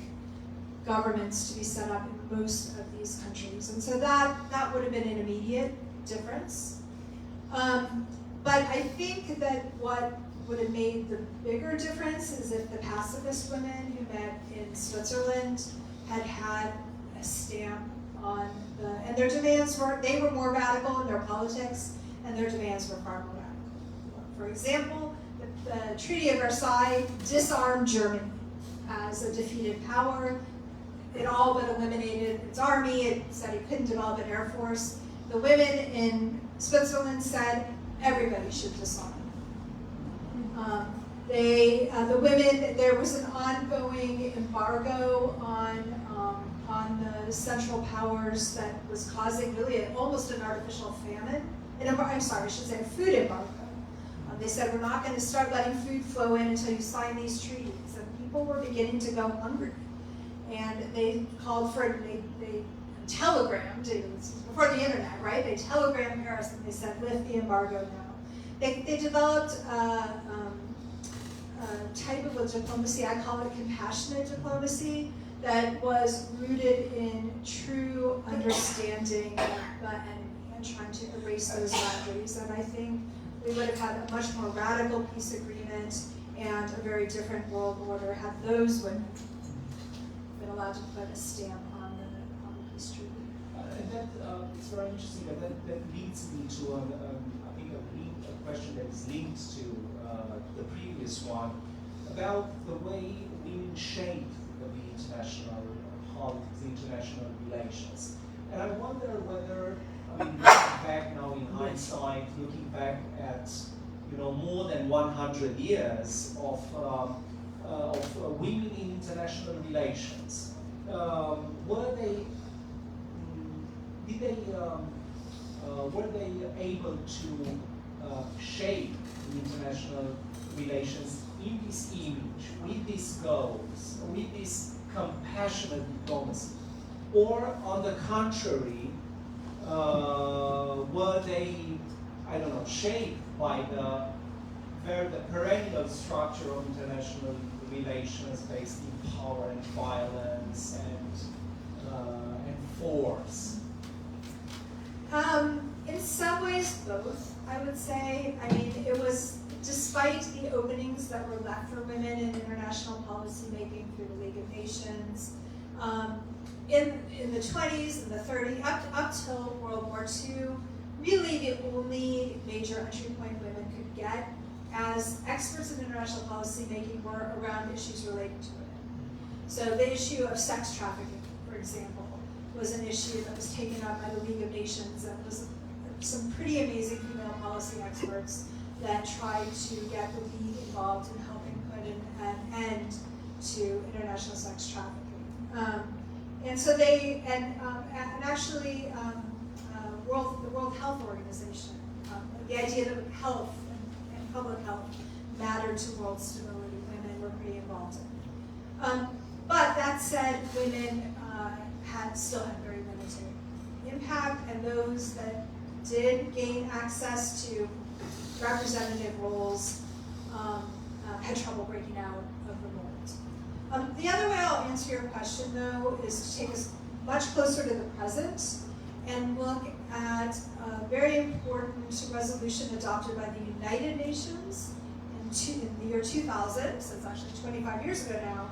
Speaker 2: governments to be set up in most of these countries. And so that would have been an immediate difference. But I think that what would have made the bigger difference is if the pacifist women who met in Switzerland had a stamp on the, and their demands were, they were more radical in their politics, and their demands were far more radical. For example, the Treaty of Versailles disarmed Germany as a defeated power. It all but eliminated its army. It said it couldn't develop an air force. The women in Switzerland said everybody should disarm. The women, there was an ongoing embargo on the Central Powers that was causing really almost an artificial famine. I'm sorry, I should say a food embargo. They said, we're not going to start letting food flow in until you sign these treaties. And people were beginning to go hungry. And they called for, they telegrammed, it was before the internet, right? They telegrammed Paris and they said, lift the embargo now. They developed a type of a diplomacy, I call it compassionate diplomacy, that was rooted in true understanding of the enemy and trying to erase those boundaries. And I think we would have had a much more radical peace agreement and a very different world order had those women been allowed to put a stamp on the peace treaty.
Speaker 1: And that it's very interesting. That leads me to I think a question that is linked to the previous one about the way women shape the international politics, the international relations. And I wonder whether, I mean, looking back now in hindsight, looking back at more than 100 years of women in international relations, were they able to shape the international relations in this image, with these goals, with this compassionate diplomacy? Or on the contrary, were they, I don't know, shaped by the perennial structure of international relations based in power and violence and force?
Speaker 2: In some ways, both, I would say. I mean, it was, despite the openings that were left for women in international policy making through the League of Nations, in the 20s and the 30s, up till World War II, really the only major entry point women could get as experts in international policy making were around issues related to women. So the issue of sex trafficking, for example, was an issue that was taken up by the League of Nations, and was some pretty amazing female policy experts that tried to get the League involved in helping put an end to international sex trafficking. And so they, and actually, the World Health Organization, the idea that health and public health mattered to world stability, women were pretty involved in. But that said, women still had very limited impact, and those that did gain access to representative roles had trouble breaking out of the mold. The other way I'll answer your question, though, is to take us much closer to the present and look at a very important resolution adopted by the United Nations in the year 2000, so it's actually 25 years ago now,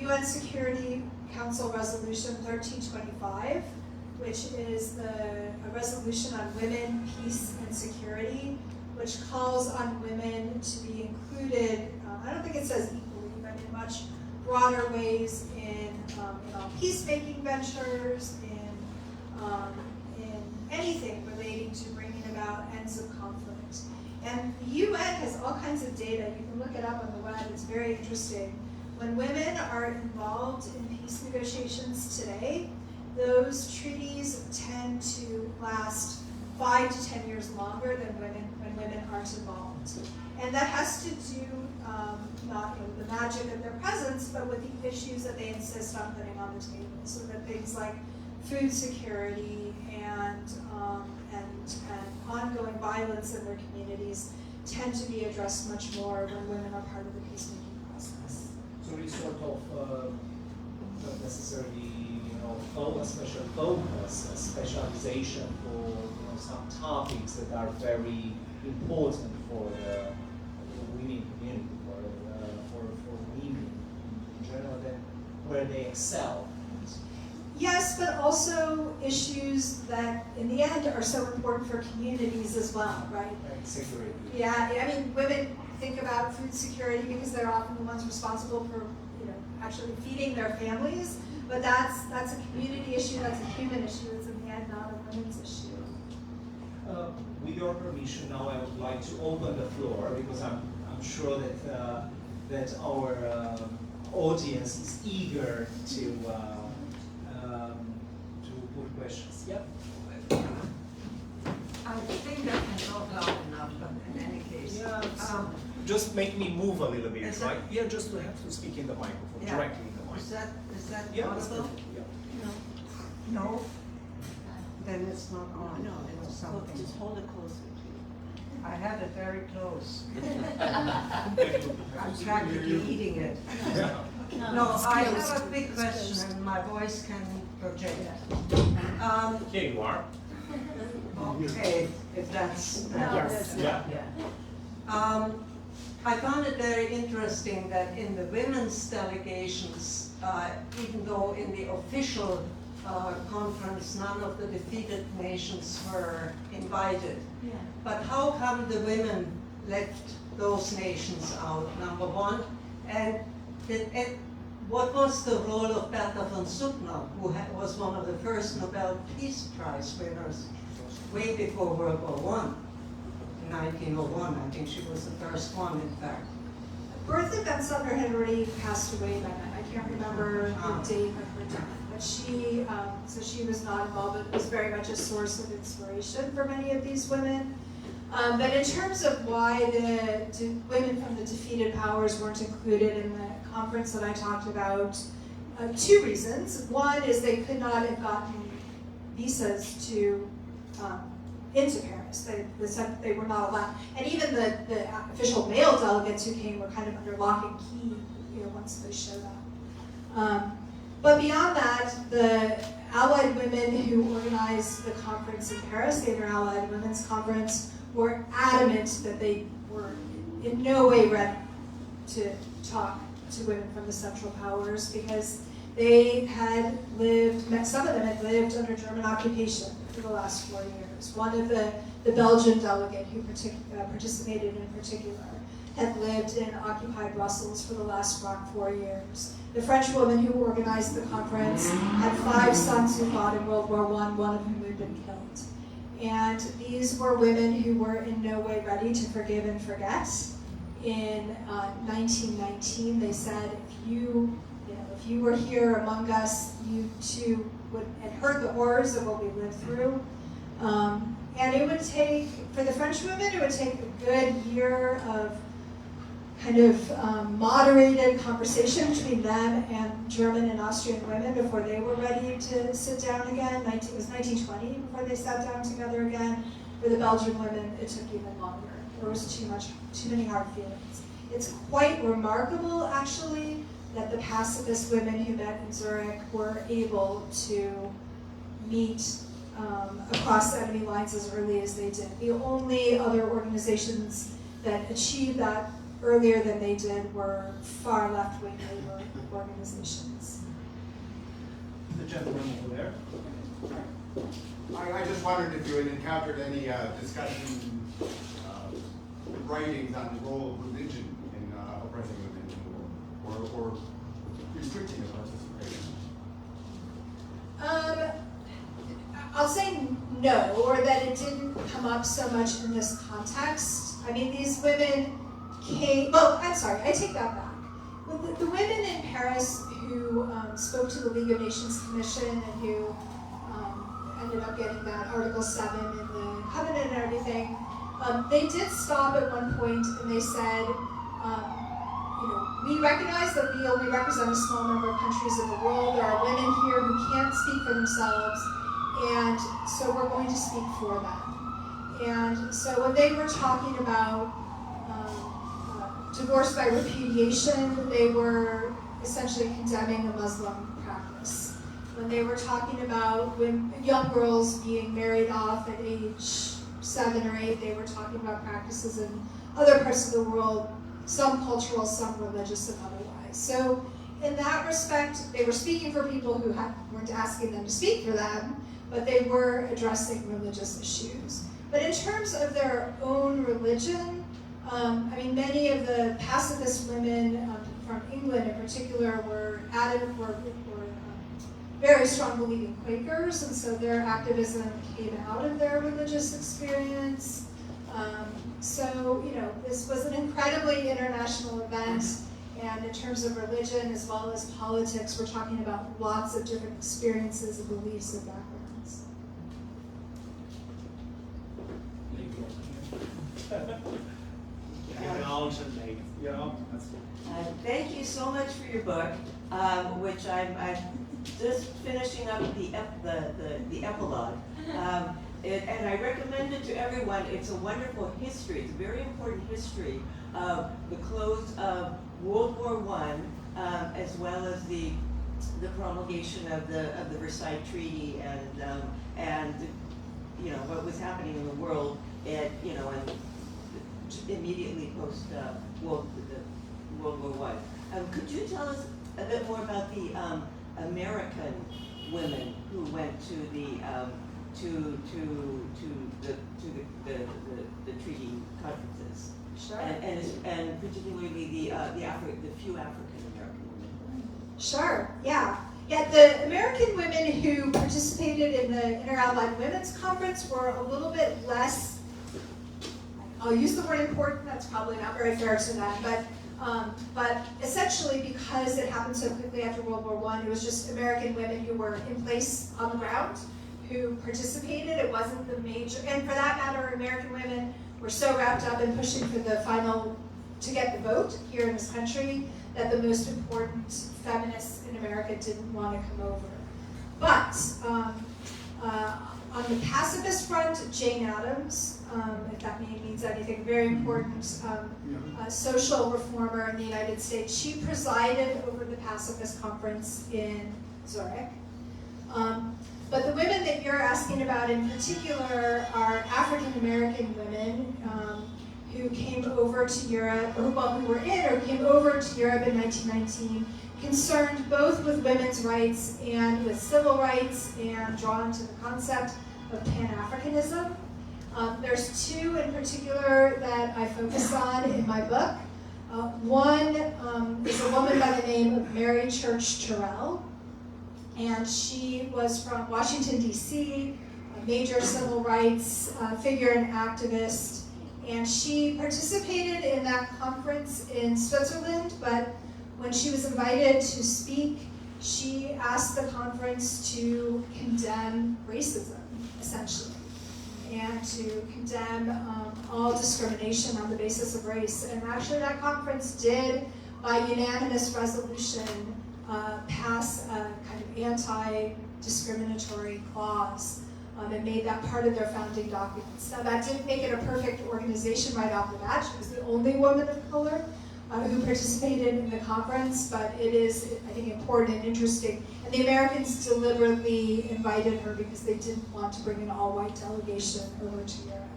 Speaker 2: UN Security Council Resolution 1325, which is a resolution on women, peace, and security, which calls on women to be included, I don't think it says equally, but in much broader ways in peacemaking ventures, in anything relating to bringing about ends of conflict. And the UN has all kinds of data. You can look it up on the web. It's very interesting. When women are involved in peace negotiations today, those treaties tend to last 5 to 10 years longer than when women aren't involved. And that has to do not with the magic of their presence, but with the issues that they insist on putting on the table. So that things like food security and ongoing violence in their communities tend to be addressed much more when women are part of the peacemaking process.
Speaker 1: So we sort of not necessarily, a special focus, a specialization for some topics that are very important for the women community, for women in general, where they excel.
Speaker 2: Yes, but also issues that, in the end, are so important for communities as well, right?
Speaker 1: And security.
Speaker 2: Yeah, I mean, women think about food security because they're often the ones responsible for, actually feeding their families. But that's a community issue. That's a human issue. It's in the end not a women's issue.
Speaker 1: With your permission, now I would like to open the floor because I'm sure that our audience is eager to put questions. Yep.
Speaker 3: I think I can talk loud enough, but in any case.
Speaker 1: Yeah, just make me move a little bit,
Speaker 3: Is
Speaker 1: right?
Speaker 3: that-
Speaker 1: Yeah, just to have to speak in the microphone,
Speaker 3: Yeah.
Speaker 1: directly in the
Speaker 3: Is
Speaker 1: microphone.
Speaker 3: that
Speaker 1: Yeah, that's
Speaker 3: audible?
Speaker 1: perfect. Yeah.
Speaker 3: No? Then it's not on.
Speaker 4: No,
Speaker 3: It was
Speaker 4: just
Speaker 3: something.
Speaker 4: hold it closer to
Speaker 3: I had it very close.
Speaker 4: you.
Speaker 3: I'm practically eating it. No, I have a big question and my voice can project.
Speaker 1: Here you are.
Speaker 3: Okay, if that's.
Speaker 1: Yes. Yeah.
Speaker 3: I found it very interesting that in the women's delegations, even though in the official conference none of the defeated nations were invited, but how come the women left those nations out, number one? And what was the role of Bertha von Suttner, who was one of the first Nobel Peace Prize winners way before World War I? In 1901, I think she was the first one, in fact.
Speaker 2: Bertha von Suttner had already passed away by then. I can't remember the date of her death, but she was not involved. It was very much a source of inspiration for many of these women. But in terms of why the women from the defeated powers weren't included in the conference that I talked about, two reasons. One is they could not have gotten visas to into Paris. They were not allowed. And even the official male delegates who came were kind of under lock and key, once they showed up. But beyond that, the Allied women who organized the conference in Paris, the Inter-Allied Women's Conference, were adamant that they were in no way ready to talk to women from the Central Powers because they had lived, some of them had lived under German occupation for the last 4 years. One of the Belgian delegate who participated in particular had lived in occupied Brussels for the last 4 years. The French woman who organized the conference had 5 sons who fought in World War I, one of whom had been killed. And these were women who were in no way ready to forgive and forget. In 1919, they said, if you were here among us, you too had heard the horrors of what we lived through. And it would take, for the French women, it would take a good year of kind of moderated conversation between them and German and Austrian women before they were ready to sit down again. It was 1920 before they sat down together again. For the Belgian women, it took even longer. There was too many hard feelings. It's quite remarkable, actually, that the pacifist women who met in Zurich were able to meet across enemy lines as early as they did. The only other organizations that achieved that earlier than they did were far left-wing labor organizations.
Speaker 1: The gentleman over there.
Speaker 5: I just wondered if you had encountered any discussion, writings on the role of religion in oppressing women in the war, or restricting their participation.
Speaker 2: I'll say no, or that it didn't come up so much in this context. I mean, these women came, I'm sorry, I take that back. The women in Paris who spoke to the League of Nations Commission and who ended up getting that Article 7 in the covenant and everything, they did stop at one point and they said, we recognize that we only represent a small number of countries in the world. There are women here who can't speak for themselves, and so we're going to speak for them. And so when they were talking about divorce by repudiation, they were essentially condemning a Muslim practice. When they were talking about young girls being married off at age 7 or 8, they were talking about practices in other parts of the world, some cultural, some religious, and otherwise. So in that respect, they were speaking for people who weren't asking them to speak for them, but they were addressing religious issues. But in terms of their own religion, I mean, many of the pacifist women from England in particular were very strong believing Quakers, and so their activism came out of their religious experience. So, you know, this was an incredibly international event, and in terms of religion as well as politics, we're talking about lots of different experiences and beliefs and backgrounds.
Speaker 4: Thank you so much for your book, which I'm just finishing up the epilogue. And I recommend it to everyone. It's a wonderful history. It's a very important history of the close of World War I, as well as the promulgation of the Versailles Treaty and you know what was happening in the world and immediately post World War I. Could you tell us a bit more about the American women who went to the treaty conferences?
Speaker 2: Sure.
Speaker 4: And particularly the few African American women.
Speaker 2: Sure, yeah. Yeah, the American women who participated in the Inter-Allied Women's Conference were a little bit less, I'll use the word important, that's probably not very fair to them, but essentially because it happened so quickly after World War I, it was just American women who were in place on the ground who participated. It wasn't the major, and for that matter, American women were so wrapped up in pushing for the final, to get the vote here in this country, that the most important feminists in America didn't want to come over. But on the pacifist front, Jane Addams, if that name means anything, very important social reformer in the United States. She presided over the pacifist conference in Zurich. But the women that you're asking about in particular are African American women who came over to Europe, who were in or came over to Europe in 1919, concerned both with women's rights and with civil rights, and drawn to the concept of Pan-Africanism. There's two in particular that I focus on in my book. One is a woman by the name of Mary Church Terrell, and she was from Washington, D.C., a major civil rights figure and activist, and she participated in that conference in Switzerland, but when she was invited to speak, she asked the conference to condemn racism, essentially, and to condemn all discrimination on the basis of race. And actually that conference did, by unanimous resolution, pass a kind of anti-discriminatory clause and made that part of their founding documents. Now that didn't make it a perfect organization right off the bat. She was the only woman of color who participated in the conference, but it is, I think, important and interesting. And the Americans deliberately invited her because they didn't want to bring an all-white delegation over to Europe.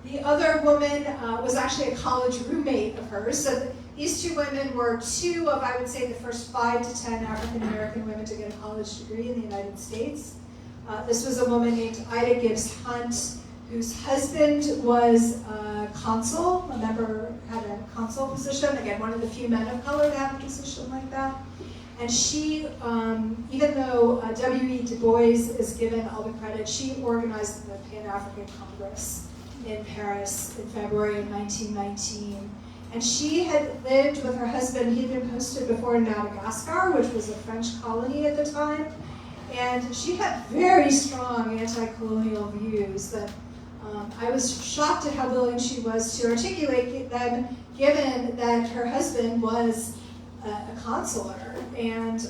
Speaker 2: The other woman was actually a college roommate of hers. So these two women were two of, I would say, the first 5 to 10 African American women to get a college degree in the United States. This was a woman named Ida Gibbs Hunt, whose husband was a consul, had a consul position, again, one of the few men of color to have a position like that. And she, even though W.E. Du Bois is given all the credit, she organized the Pan-African Congress in Paris in February of 1919. And she had lived with her husband, he had been posted before in Madagascar, which was a French colony at the time. And she had very strong anti-colonial views that I was shocked at how willing she was to articulate them, given that her husband was a consular. And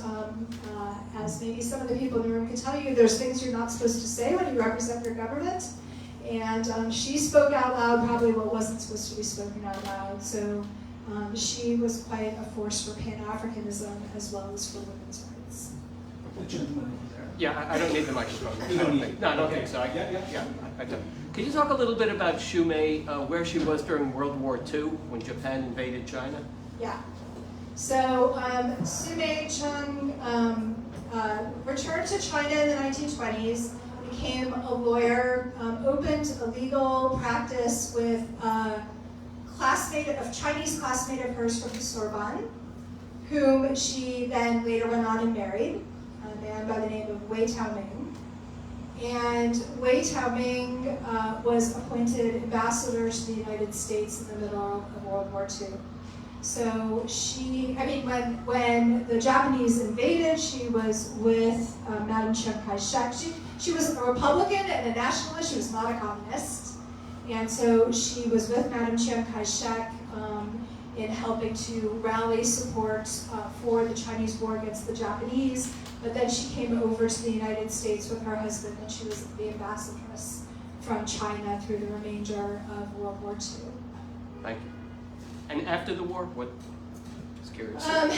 Speaker 2: as maybe some of the people in the room can tell you, there's things you're not supposed to say when you represent your government. And she spoke out loud probably what wasn't supposed to be spoken out loud. So she was quite a force for Pan-Africanism as well as for women's rights.
Speaker 1: The gentleman over there.
Speaker 6: Yeah, I don't need the microphone.
Speaker 1: You don't need it.
Speaker 6: No, I don't
Speaker 1: Okay.
Speaker 6: think so.
Speaker 1: Yeah.
Speaker 6: I don't. Can you talk a little bit about Shumei, where she was during World War II when Japan invaded China?
Speaker 2: Yeah. So Sume Chung returned to China in the 1920s, became a lawyer, opened a legal practice with a Chinese classmate of hers from the Sorbonne, whom she then later went on and married, a man by the name of Wei Taoming. And Wei Taoming was appointed ambassador to the United States in the middle of World War II. So when the Japanese invaded, she was with Madame Chiang Kai-shek. She was a Republican and a nationalist. She was not a communist. And so she was with Madame Chiang Kai-shek in helping to rally support for the Chinese war against the Japanese. But then she came over to the United States with her husband, and she was the ambassadress from China through the remainder of World War II.
Speaker 6: Thank you. And after the war, what? Just curious.
Speaker 2: And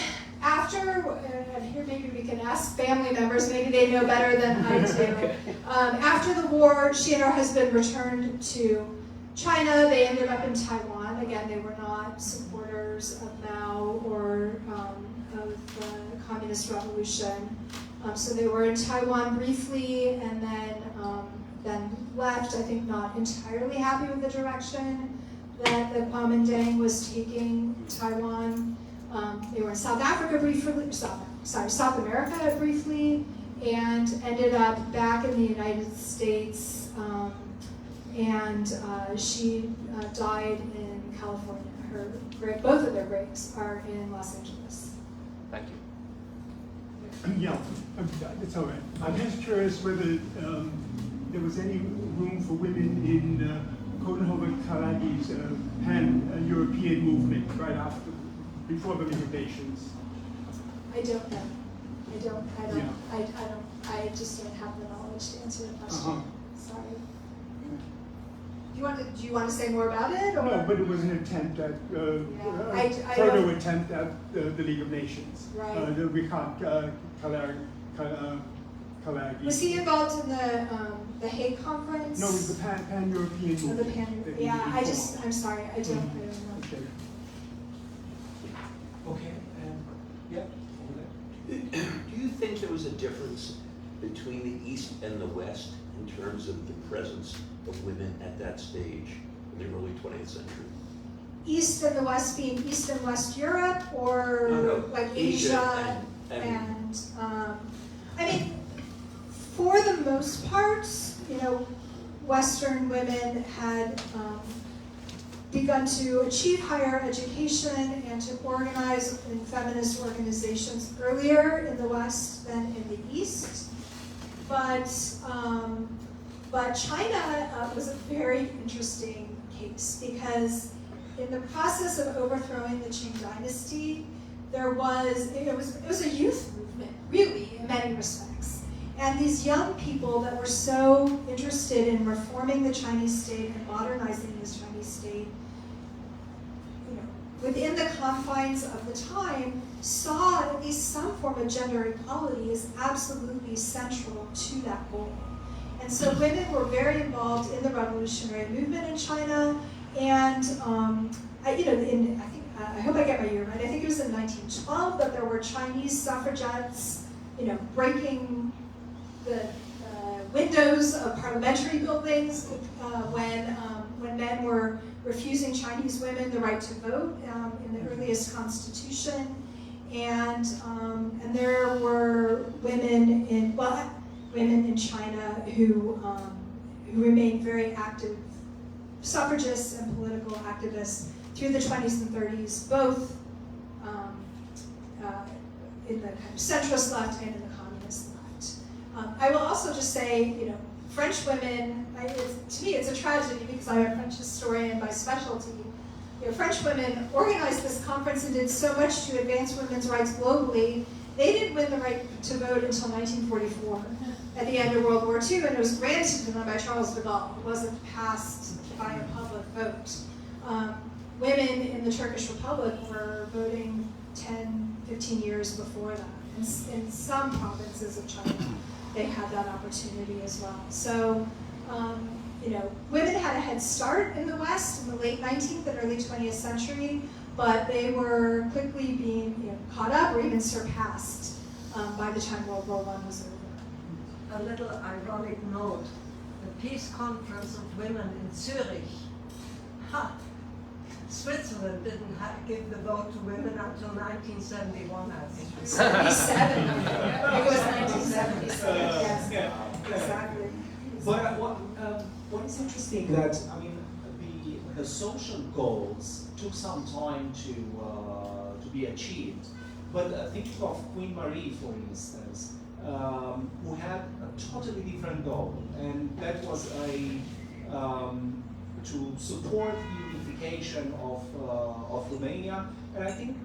Speaker 2: here maybe we can ask family members, maybe they know better than I do. After the war, she and her husband returned to China. They ended up in Taiwan. Again, they were not supporters of Mao or of the Communist Revolution. So they were in Taiwan briefly and then left, I think not entirely happy with the direction that the Kuomintang was taking Taiwan. They were in South Africa briefly, South America briefly, and ended up back in the United States. She died in California. Both of their graves are in Los Angeles.
Speaker 6: Thank you.
Speaker 7: Yeah, it's all right. I'm just curious whether there was any room for women in Coudenhove-Kalagi's pan-European movement right after, before the Liberations.
Speaker 2: I don't know. I just don't have the knowledge to answer the question. Sorry. Do you want to say more about it? Or?
Speaker 7: No, but it was an attempt at further attempt at the League of Nations.
Speaker 2: Right.
Speaker 7: The Ricard Kalagi.
Speaker 2: Was he involved in the Hague Conference?
Speaker 7: No, it was the pan-European movement.
Speaker 2: I'm sorry, I don't know.
Speaker 7: Okay.
Speaker 1: Okay, yeah, over there.
Speaker 8: Do you think there was a difference between the East and the West in terms of the presence of women at that stage in the early 20th century?
Speaker 2: East and the West being East and West Europe, or
Speaker 8: No,
Speaker 2: like
Speaker 8: Asia
Speaker 2: and I mean, for the most part, Western women had begun to achieve higher education and to organize in feminist organizations earlier in the West than in the East. But China was a very interesting case because in the process of overthrowing the Qing dynasty, it was a youth movement, really, in many respects. And these young people that were so interested in reforming the Chinese state and modernizing this Chinese state, within the confines of the time, saw at least some form of gender equality as absolutely central to that goal. And so women were very involved in the revolutionary movement in China, and I hope I get my year right. I think it was in 1912 that there were Chinese suffragettes, breaking the windows of parliamentary buildings when men were refusing Chinese women the right to vote in the earliest constitution, and there were women in China who remained very active suffragists and political activists through the 20s and 30s, both in the kind of centrist left and in the communist left. I will also just say, French women, to me it's a tragedy because I'm a French historian by specialty. French women organized this conference and did so much to advance women's rights globally. They didn't win the right to vote until 1944 at the end of World War II, and it was granted to them by Charles de Gaulle. It wasn't passed by a public vote. Women in the Turkish Republic were voting 10, 15 years before that. In some provinces of China, they had that opportunity as well. So, women had a head start in the West in the late 19th and early 20th century, but they were quickly being caught up or even surpassed by the time World War I was over.
Speaker 3: A little ironic note, the Peace Conference of Women in Zurich. Switzerland didn't give the vote to women until 1971, I think.
Speaker 2: 77, I think it was 1977, yes,
Speaker 1: Yeah.
Speaker 2: exactly.
Speaker 1: But what is interesting that, I mean, the social goals took some time to be achieved. But think of Queen Marie, for instance, who had a totally different goal, and that was to support the unification of Romania. And I think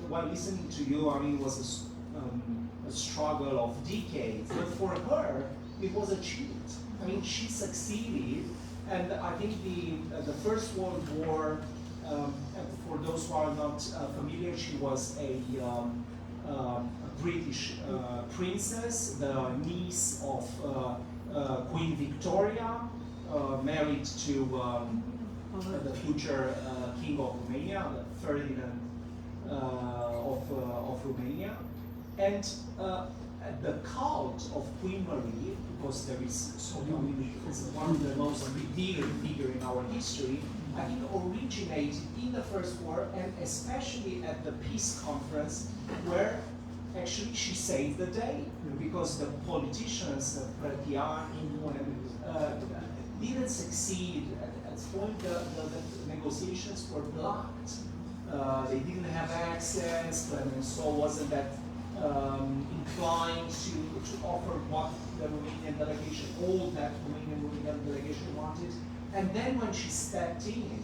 Speaker 1: while listening to you, I mean, it was a struggle of decades, but for her, it was achieved. I mean, she succeeded, and I think the First World War, for those who are not familiar, she was a British princess, the niece of Queen Victoria, married to the future King of Romania, Ferdinand of Romania. And the cult of Queen Marie, because there is so many, it's one of the most revered figure in our history, I think originated in the First War, and especially at the peace conference, where actually she saved the day, because the politicians, TRIANON, didn't succeed. At this point, the negotiations were blocked. They didn't have access, and so wasn't that inclined to offer what the Romanian delegation, all that Romanian delegation wanted. And then when she stepped in,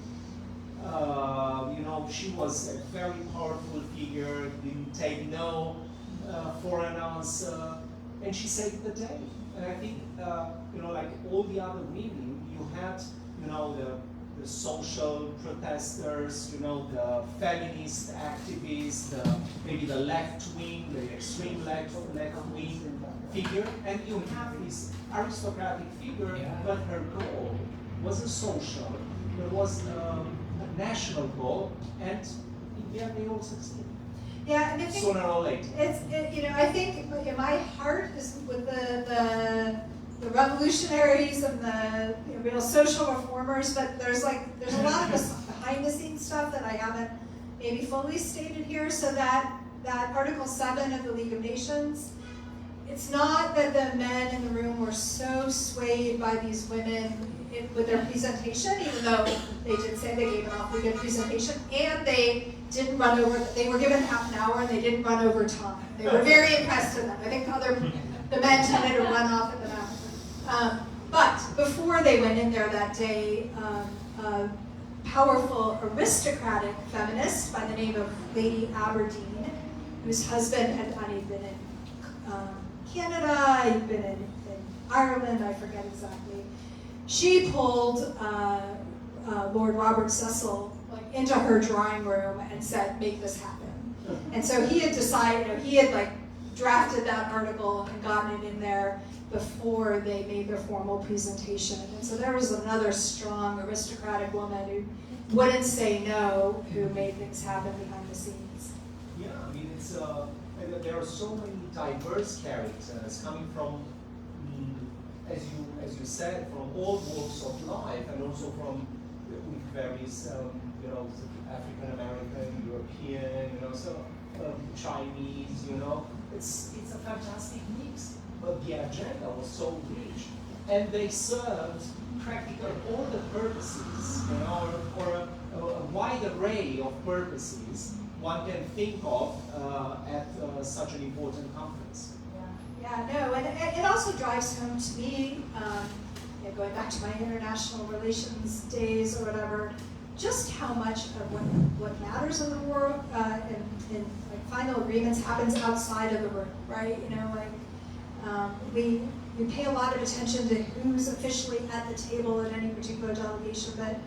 Speaker 1: she was a very powerful figure, didn't take no for an answer, and she saved the day. And I think, like all the other women, you had, the social protesters, the feminist activists, maybe the left wing, the extreme left wing figure, and you have this aristocratic figure, but her goal wasn't social, it was a national goal, and in the end they all succeeded.
Speaker 2: Yeah, and I think
Speaker 1: sooner or later.
Speaker 2: I think my heart is with the revolutionaries and the real social reformers, but there's a lot of behind the scenes stuff that I haven't maybe fully stated here. So that Article 7 of the League of Nations, it's not that the men in the room were so swayed by these women with their presentation, even though they did say they gave an awfully good presentation, and they didn't run over, they were given half an hour and they didn't run over time. They were very impressed with them. I think the men tended to run off at the mouth. But before they went in there that day, a powerful aristocratic feminist by the name of Lady Aberdeen, whose husband had been in Canada, he'd been in Ireland, I forget exactly. She pulled Lord Robert Cecil into her drawing room and said, "Make this happen." And so he had decided, he had drafted that article and gotten it in there before they made their formal presentation. And so there was another strong aristocratic woman who wouldn't say no, who made things happen behind the scenes.
Speaker 1: Yeah, I mean, there are so many diverse characters coming from, as you said, from all walks of life, and also from with various, African American, European, Chinese, it's a fantastic mix. But the agenda was so rich, and they served practically all the purposes, or a wide array of purposes one can think of at such an important conference.
Speaker 2: Yeah, no, and it also drives home to me, going back to my international relations days or whatever, just how much of what matters in the world and final agreements happens outside of the room, right? We pay a lot of attention to who's officially at the table at any particular delegation, but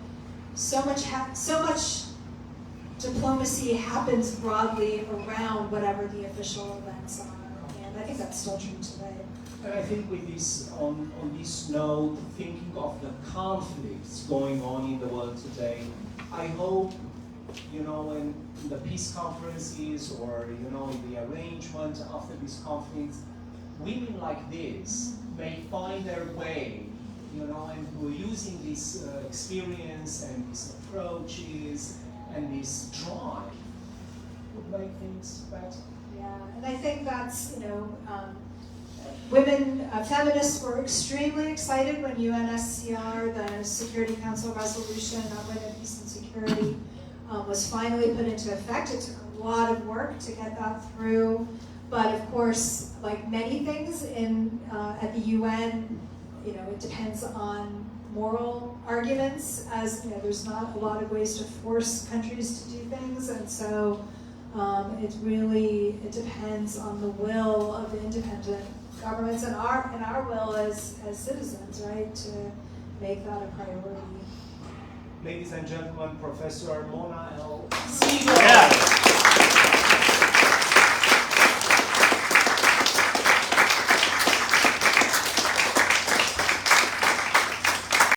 Speaker 2: so much diplomacy happens broadly around whatever the official events are, and I think that's still true today.
Speaker 1: And I think with this, on this note, thinking of the conflicts going on in the world today, I hope you know, in the peace conferences or, you know, in the arrangement of the peace conference, women like this may find their way, you know, and who are using this experience and these approaches and this drive would make things better.
Speaker 2: Yeah, and I think that's, you know, women, feminists were extremely excited when UNSCR, the Security Council resolution on women, peace, and security was finally put into effect. It took a lot of work to get that through, but of course, like many things in at the UN, you know, it depends on moral arguments. As you know, there's not a lot of ways to force countries to do things, and so it depends on the will of the independent governments and our will as citizens, right, to make that a priority.
Speaker 1: Ladies and gentlemen, Professor Mona Siegel.
Speaker 6: Yeah.